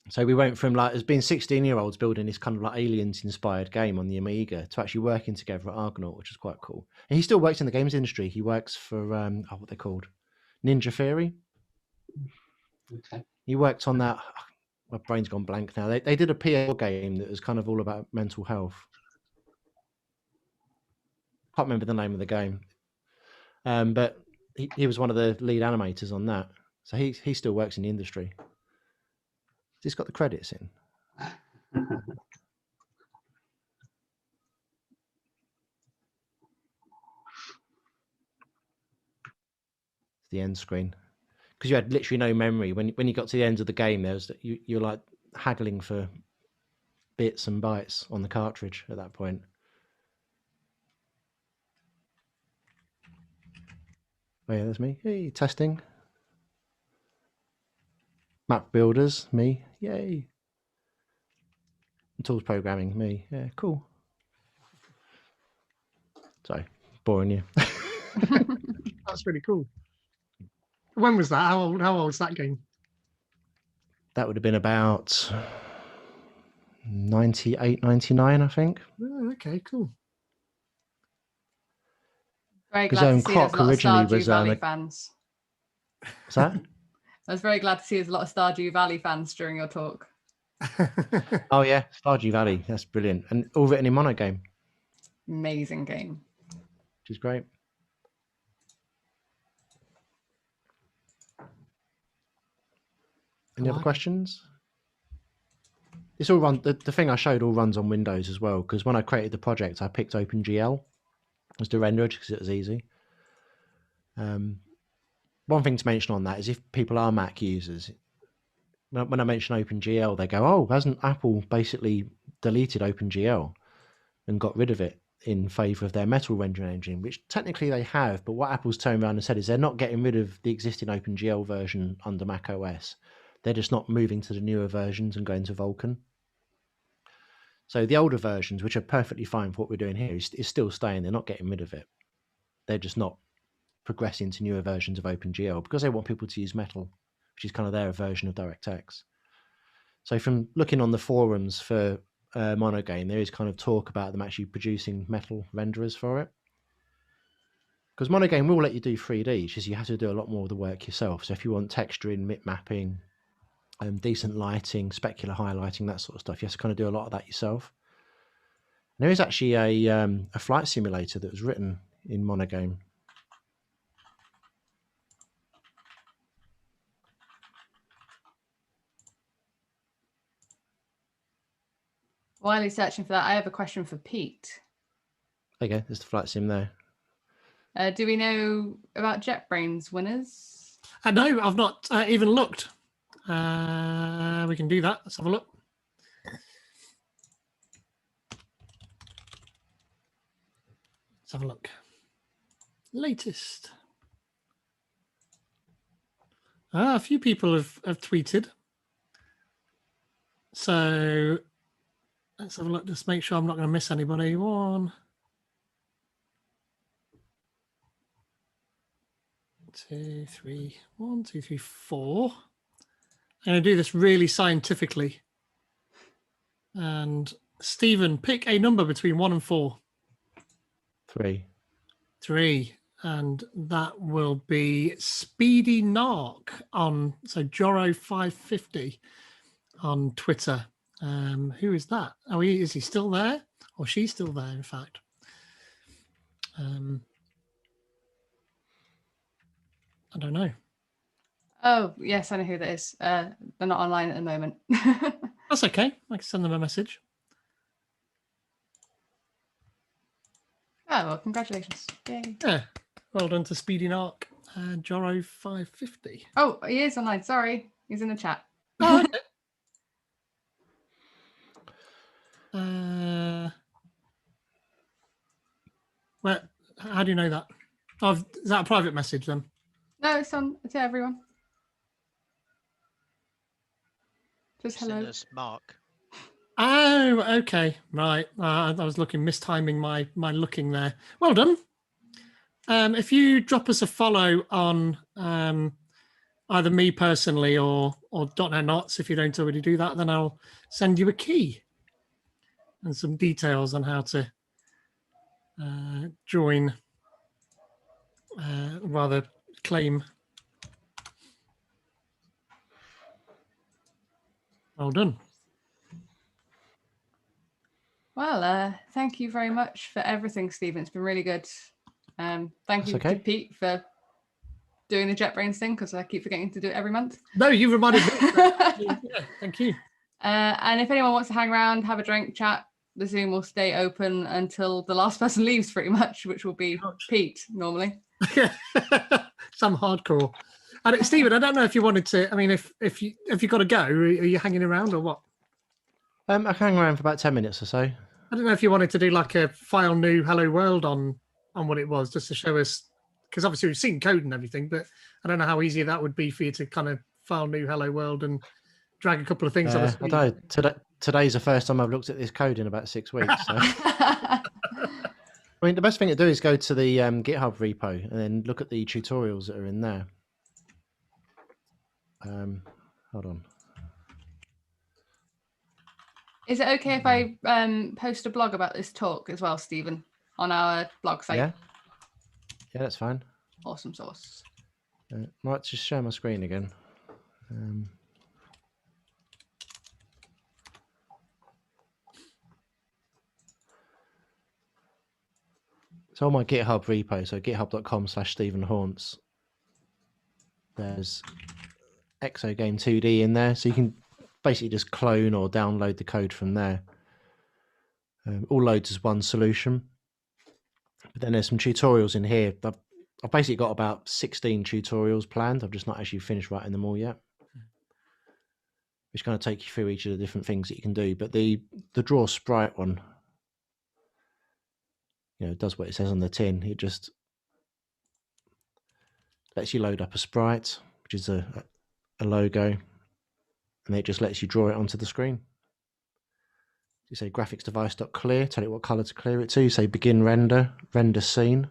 So we went from like as being 16-year-olds building this kind of like aliens-inspired game on the Amiga to actually working together at Argonaut, which was quite cool. And he still works in the games industry. He works for what they're called, Ninja Theory. Okay. He worked on that. My brain's gone blank now. They did a PL game that was kind of all about mental health. Can't remember the name of the game, but he was one of the lead animators on that. So he still works in the industry. He's got the credits in. The end screen, because you had literally no memory when you got to the end of the game. There was you're like haggling for bits and bytes on the cartridge at that point. Oh yeah, that's me. Hey, testing. Map builders, me. Yay. And tools programming, me. Yeah, cool. Sorry, boring you. That's really cool. When was that? How old was that game? That would have been about 98, 99, I think. Oh, okay, cool. Very glad to see Croc there's a lot of originally Stardew was Valley fans. What's that? I was very glad to see there's a lot of Stardew Valley fans during your talk. Oh yeah, Stardew Valley. That's brilliant, and all written in MonoGame. Amazing game. Which is great. Any other questions? This all run. The thing I showed all runs on Windows as well, because when I created the project, I picked OpenGL as the renderer because it was easy. One thing to mention on that is if people are Mac users, when I mention OpenGL, they go, "Oh, hasn't Apple basically deleted OpenGL and got rid of it in favor of their Metal rendering engine?" Which technically they have, but what Apple's turned around and said is they're not getting rid of the existing OpenGL version under Mac OS. They're just not moving to the newer versions and going to Vulkan. So the older versions, which are perfectly fine for what we're doing here, is still staying. They're not getting rid of it. They're just not progressing to newer versions of OpenGL because they want people to use Metal, which is kind of their version of DirectX. So from looking on the forums for MonoGame, there is kind of talk about them actually producing Metal renderers for it. Because MonoGame will let you do 3D, it's just you have to do a lot more of the work yourself. So if you want texturing, mip mapping, decent lighting, specular highlighting, that sort of stuff, you have to kind of do a lot of that yourself. And there is actually a flight simulator that was written in MonoGame. While he's searching for that, I have a question for Pete. Okay, there's the flight sim there. Do we know about JetBrains winners? No, I've not even looked. We can do that. Let's have a look. have a look. Latest. A few people have tweeted. So let's have a look. Just make sure I'm not going to miss anybody. 1, 2, 3. 1, 2, 3, 4. I'm going to do this really scientifically. And Stephen, pick a number between 1 and 4. 3. 3. And that will be Speedy Narc on Joro550 on Twitter. Who is that? Oh, is he still there? Or she's still there, in fact. I don't know. Oh, yes, I know who that is. They're not online at the moment. That's okay. I can send them a message. Oh, well, congratulations. Yay. Yeah. Well done to Speedy Narc and Joro550. Oh, he is online. Sorry. He's in the chat. Oh, okay. Well, how do you know that? Oh, is that a private message then? No, it's on to everyone. Just hello. Sinners, Mark. Oh, okay. Right. I was mistiming my looking there. Well done. If you drop us a follow on either me personally or .NET Knots, if you don't already do that, then I'll send you a key and some details on how to join, rather claim. Well done. Well, thank you very much for everything, Stephen. It's been really good. Thank you to Pete for doing the JetBrains thing, because I keep forgetting to do it every month. No, you reminded me. Yeah, thank you. And if anyone wants to hang around, have a drink, chat, the Zoom will stay open until the last person leaves, pretty much, which will be Pete normally. Some hardcore. And Stephen, I don't know if you wanted to. I mean, if you got to go, are you hanging around or what? I can hang around for about 10 minutes or so. I don't know if you wanted to do like a file new Hello World on what it was, just to show us, because obviously we've seen code and everything, but I don't know how easy that would be for you to kind of file new Hello World and drag a couple of things on the screen. I don't know. Today's the first time I've looked at this code in about 6 weeks. So. I mean, the best thing to do is go to the GitHub repo and then look at the tutorials that are in there. Hold on. Is it okay if I post a blog about this talk as well, Stephen, on our blog site? Yeah, that's fine. Awesome sauce. Right, just share my screen again. So on my GitHub repo, so github.com/StephenHaunts, there's Exogame 2D in there, so you can basically just clone or download the code from there. All loads as one solution. But then there's some tutorials in here. I've basically got about 16 tutorials planned. I've just not actually finished writing them all yet. Which kind of take you through each of the different things that you can do. But the draw sprite one, does what it says on the tin. It just lets you load up a sprite, which is a logo, and it just lets you draw it onto the screen. You say graphics device.clear, tell it what color to clear it to. You say begin render scene,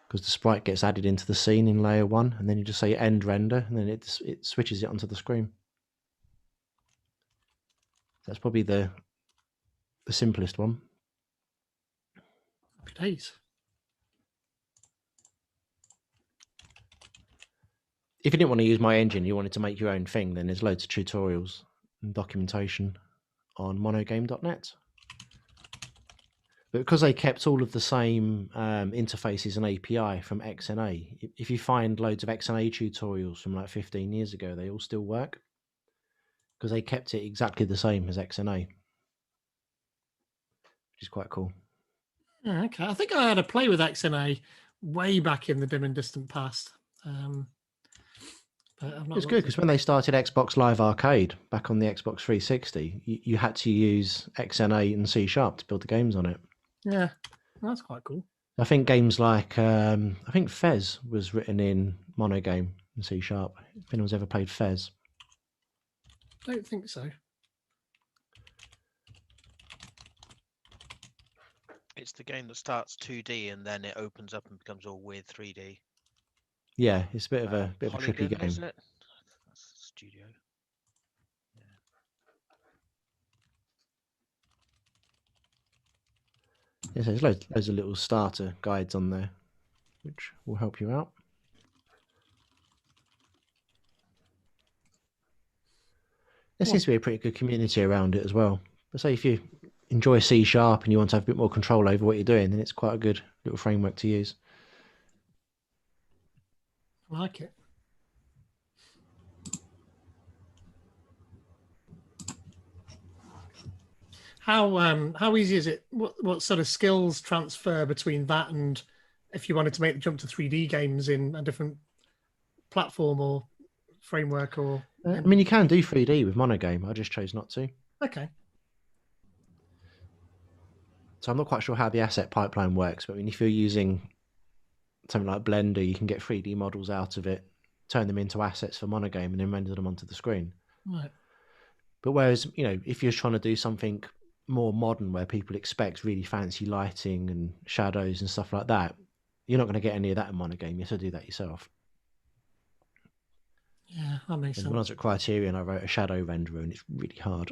because the sprite gets added into the scene in layer 1, and then you just say end render, and then it switches it onto the screen. That's probably the simplest one. Happy days. If you didn't want to use my engine, you wanted to make your own thing, then there's loads of tutorials and documentation on monogame.net. But because they kept all of the same interfaces and API from XNA, if you find loads of XNA tutorials from like 15 years ago, they all still work because they kept it exactly the same as XNA, which is quite cool. Okay, I think I had a play with XNA way back in the dim and distant past. But I've not It's good because when they started Xbox Live Arcade back on the Xbox 360, you had to use XNA and C# to build the games on it. Yeah. That's quite cool. I think games like I think Fez was written in MonoGame in C#. If anyone's ever played Fez. Don't think so. It's the game that starts 2D and then it opens up and becomes all weird 3D. Yeah, it's a bit of a trippy Polygon, game. isn't it? That's the studio. Yeah, so there's loads of little starter guides on there, which will help you out. There seems to be a pretty good community around it as well. But say if you enjoy C# and you want to have a bit more control over what you're doing, then it's quite a good little framework to use. I like it. How easy is it? What sort of skills transfer between that and if you wanted to make the jump to 3D games in a different platform or framework or? I mean, you can do 3D with MonoGame. I just chose not to. Okay. So I'm not quite sure how the asset pipeline works, but I mean, if you're using something like Blender, you can get 3D models out of it, turn them into assets for MonoGame, and then render them onto the screen. Right. But whereas, if you're trying to do something more modern where people expect really fancy lighting and shadows and stuff like that, you're not going to get any of that in MonoGame. You have to do that yourself. Yeah, that makes And sense. when I was at Criterion, I wrote a shadow renderer, and it's really hard.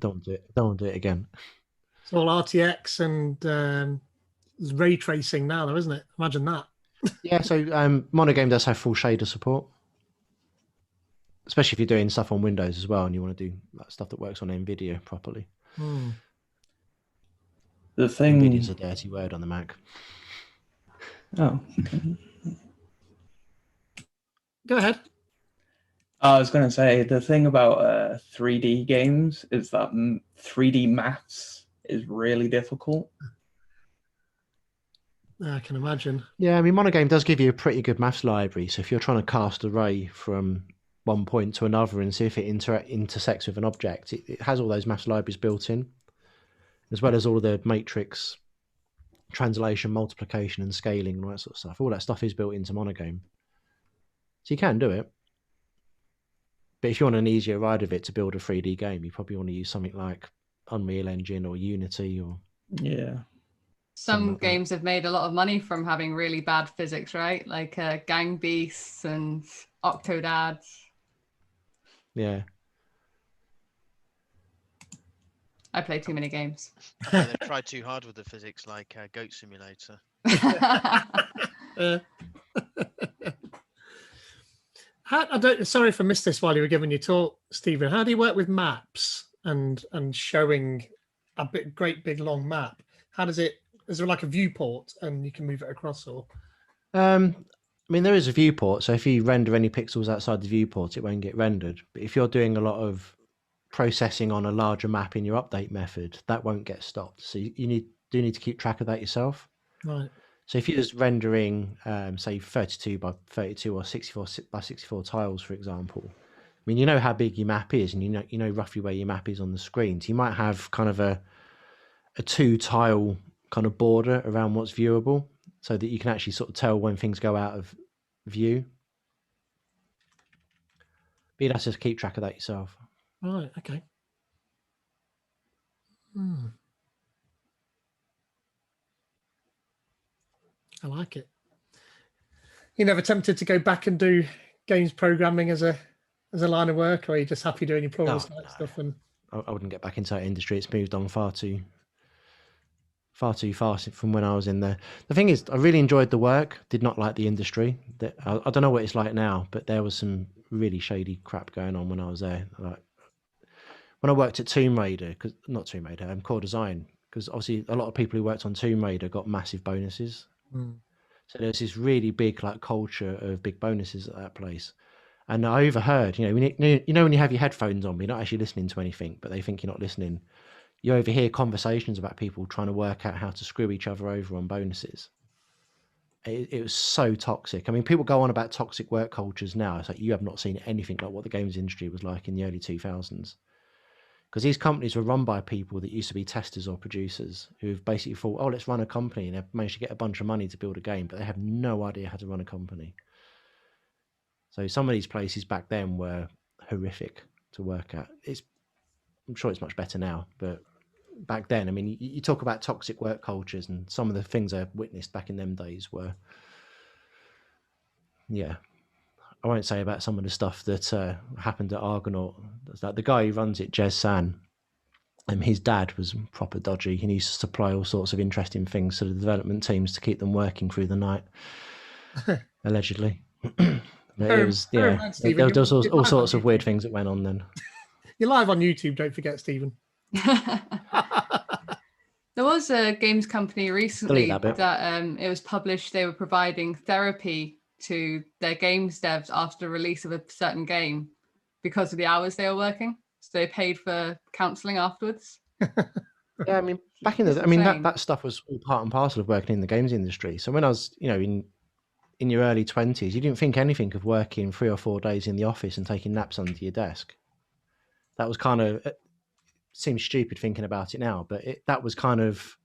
Don't do it. Don't do it again. It's all RTX and ray tracing now, though, isn't it? Imagine that. Yeah, so MonoGame does have full shader support, especially if you're doing stuff on Windows as well, and you want to do stuff that works on NVIDIA properly. The thing. NVIDIA's a dirty word on the Mac. Oh. Go ahead. I was going to say the thing about 3D games is that 3D maths is really difficult. I can imagine. Yeah, I mean, MonoGame does give you a pretty good maths library. So if you're trying to cast a ray from one point to another and see if it intersects with an object, it has all those maths libraries built in, as well as all the matrix translation, multiplication, and scaling and all that sort of stuff. All that stuff is built into MonoGame. So you can do it. But if you want an easier ride of it to build a 3D game, you probably want to use something like Unreal Engine or Unity or... Yeah. Some games have made a lot of money from having really bad physics, right? Like Gang Beasts and Octodads. Yeah. I play too many games. They've tried too hard with the physics, like Goat Simulator. Sorry if I missed this while you were giving your talk, Stephen. How do you work with maps and showing a great big long map? How does it? Is there like a viewport and you can move it across, or? I mean, there is a viewport, so if you render any pixels outside the viewport, it won't get rendered. But if you're doing a lot of processing on a larger map in your update method, that won't get stopped. So you do need to keep track of that yourself. Right. So if you're just rendering, say, 32 by 32 or 64 by 64 tiles, for example, I mean, you know how big your map is, and you know roughly where your map is on the screen. So you might have kind of a 2-tile kind of border around what's viewable, so that you can actually sort of tell when things go out of view. But you'd have to keep track of that yourself. Right. Okay. I like it. You never tempted to go back and do games programming as a line of work, or are you just happy doing your problem stuff? And I wouldn't get back into that industry. It's moved on far too fast from when I was in there. The thing is, I really enjoyed the work. Did not like the industry. I don't know what it's like now, but there was some really shady crap going on when I was there. Like when I worked at Tomb Raider, Core Design, because obviously a lot of people who worked on Tomb Raider got massive bonuses. So there's this really big like culture of big bonuses at that place. And I overheard, when you have your headphones on, but you're not actually listening to anything, but they think you're not listening. You overhear conversations about people trying to work out how to screw each other over on bonuses. It was so toxic. I mean, people go on about toxic work cultures now. It's like you have not seen anything like what the games industry was like in the early 2000s. because these companies were run by people that used to be testers or producers who've basically thought, oh, let's run a company, and they've managed to get a bunch of money to build a game, but they have no idea how to run a company. So some of these places back then were horrific to work at. I'm sure it's much better now, but back then, I mean, you talk about toxic work cultures, and some of the things I witnessed back in them days were, yeah. I won't say about some of the stuff that happened at Argonaut. Like the guy who runs it, Jez San, his dad was proper dodgy. He used to supply all sorts of interesting things to the development teams to keep them working through the night, allegedly. It was, yeah, there was all sorts of weird things that went on then. You're live on YouTube, don't forget, Stephen. There was a games company recently that it was published they were providing therapy to their games devs after the release of a certain game because of the hours they were working. So they paid for counselling afterwards. Yeah, I mean, back in the, I mean, that stuff was all part and parcel of working in the games industry. So when I was, in your early 20s, you didn't think anything of working 3 or 4 days in the office and taking naps under your desk. That was kind of, it seems stupid thinking about it now, but that was kind of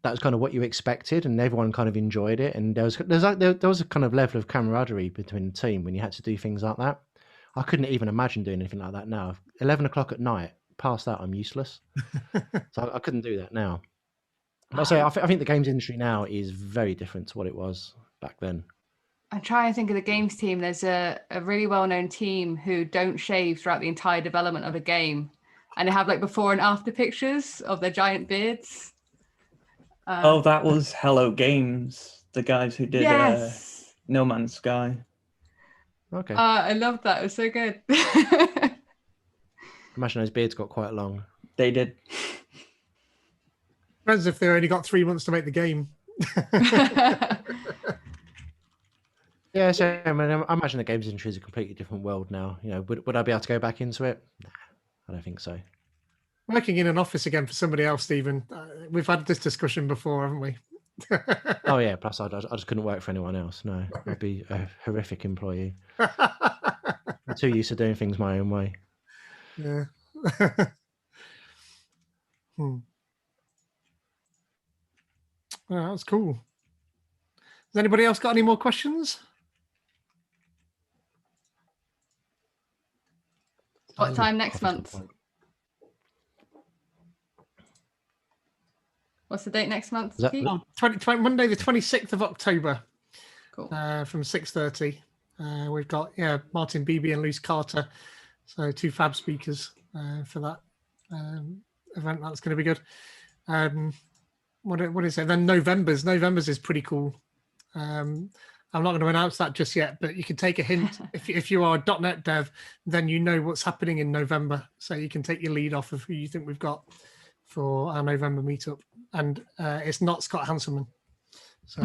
what you expected, and everyone kind of enjoyed it. And there was a kind of level of camaraderie between the team when you had to do things like that. I couldn't even imagine doing anything like that now. 11 o'clock at night, past that, I'm useless. So I couldn't do that now. But I think the games industry now is very different to what it was back then. I'm trying to think of the games team. There's a really well-known team who don't shave throughout the entire development of a game. And they have like before and after pictures of their giant beards. That was Hello Games, the guys who did No Man's Sky. Okay. I loved that. It was so good. Imagine those beards got quite long. They did. Depends if they only got 3 months to make the game. Yeah, so I mean, I imagine the games industry is a completely different world now. Would I be able to go back into it? Nah, I don't think so. Working in an office again for somebody else, Stephen. We've had this discussion before, haven't we? Oh yeah. Plus, I just couldn't work for anyone else. No, I'd be a horrific employee. I'm too used to doing things my own way. Yeah. Oh, that's cool. Has anybody else got any more questions? What time next month? What's the date next month? Monday, the 26th of October. Cool. From 6:30. We've got Martin Beebe and Luce Carter, so 2 fab speakers for that event. That's going to be good. What is it? Then November's is pretty cool. I'm not going to announce that just yet, but you can take a hint. if you are a .NET dev, then you know what's happening in November, so you can take your lead off of who you think we've got for our November meetup. And it's not Scott Hanselman. So.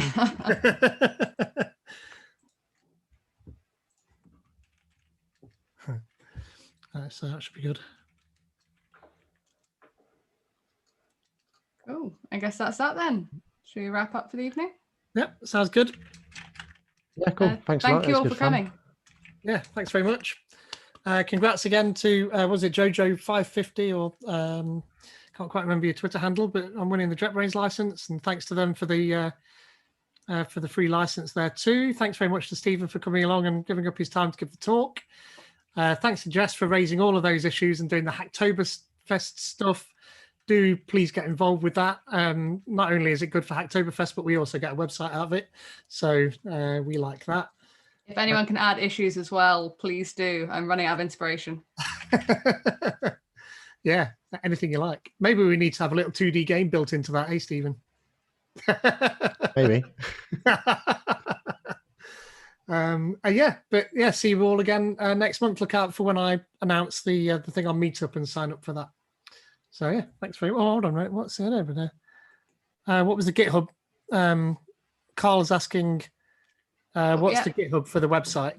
So that should be good. Oh, I guess that's that then. Should we wrap up for the evening? Yep, sounds good. Yeah, cool. Thanks a lot. Thank you all for coming. Yeah, thanks very much. Congrats again to, was it Jojo550 or can't quite remember your Twitter handle, but I'm winning the JetBrains license, and thanks to them for the free license there too. Thanks very much to Stephen for coming along and giving up his time to give the talk. Thanks to Jess for raising all of those issues and doing the Hacktoberfest stuff. Do please get involved with that. Not only is it good for Hacktoberfest, but we also get a website out of it. So we like that. If anyone can add issues as well, please do. I'm running out of inspiration. Yeah, anything you like. Maybe we need to have a little 2D game built into that, hey, Stephen? Maybe. See you all again next month. Look out for when I announce the thing on Meetup and sign up for that. So yeah, thanks very much. Oh, hold on, right? What's it over there? What was the GitHub? Carl's asking, what's the GitHub for the website?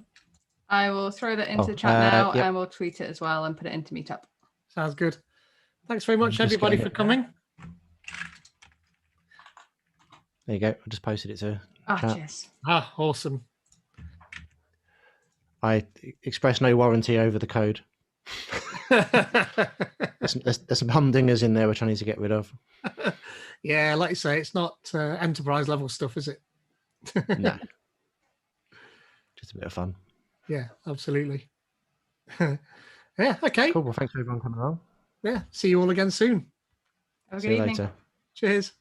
I will throw that into the chat now, and we'll tweet it as well and put it into Meetup. Sounds good. Thanks very much, everybody, for coming. There you go. I just posted it to chat. Cheers. Awesome. I express no warranty over the code. There's some humdingers in there which I need to get rid of. Yeah, like you say, it's not enterprise level stuff, is it? No. Just a bit of fun. Yeah, absolutely. Yeah, okay. Cool. Well, thanks for everyone coming along. Yeah, see you all again soon. Have a See good you evening. later. Cheers.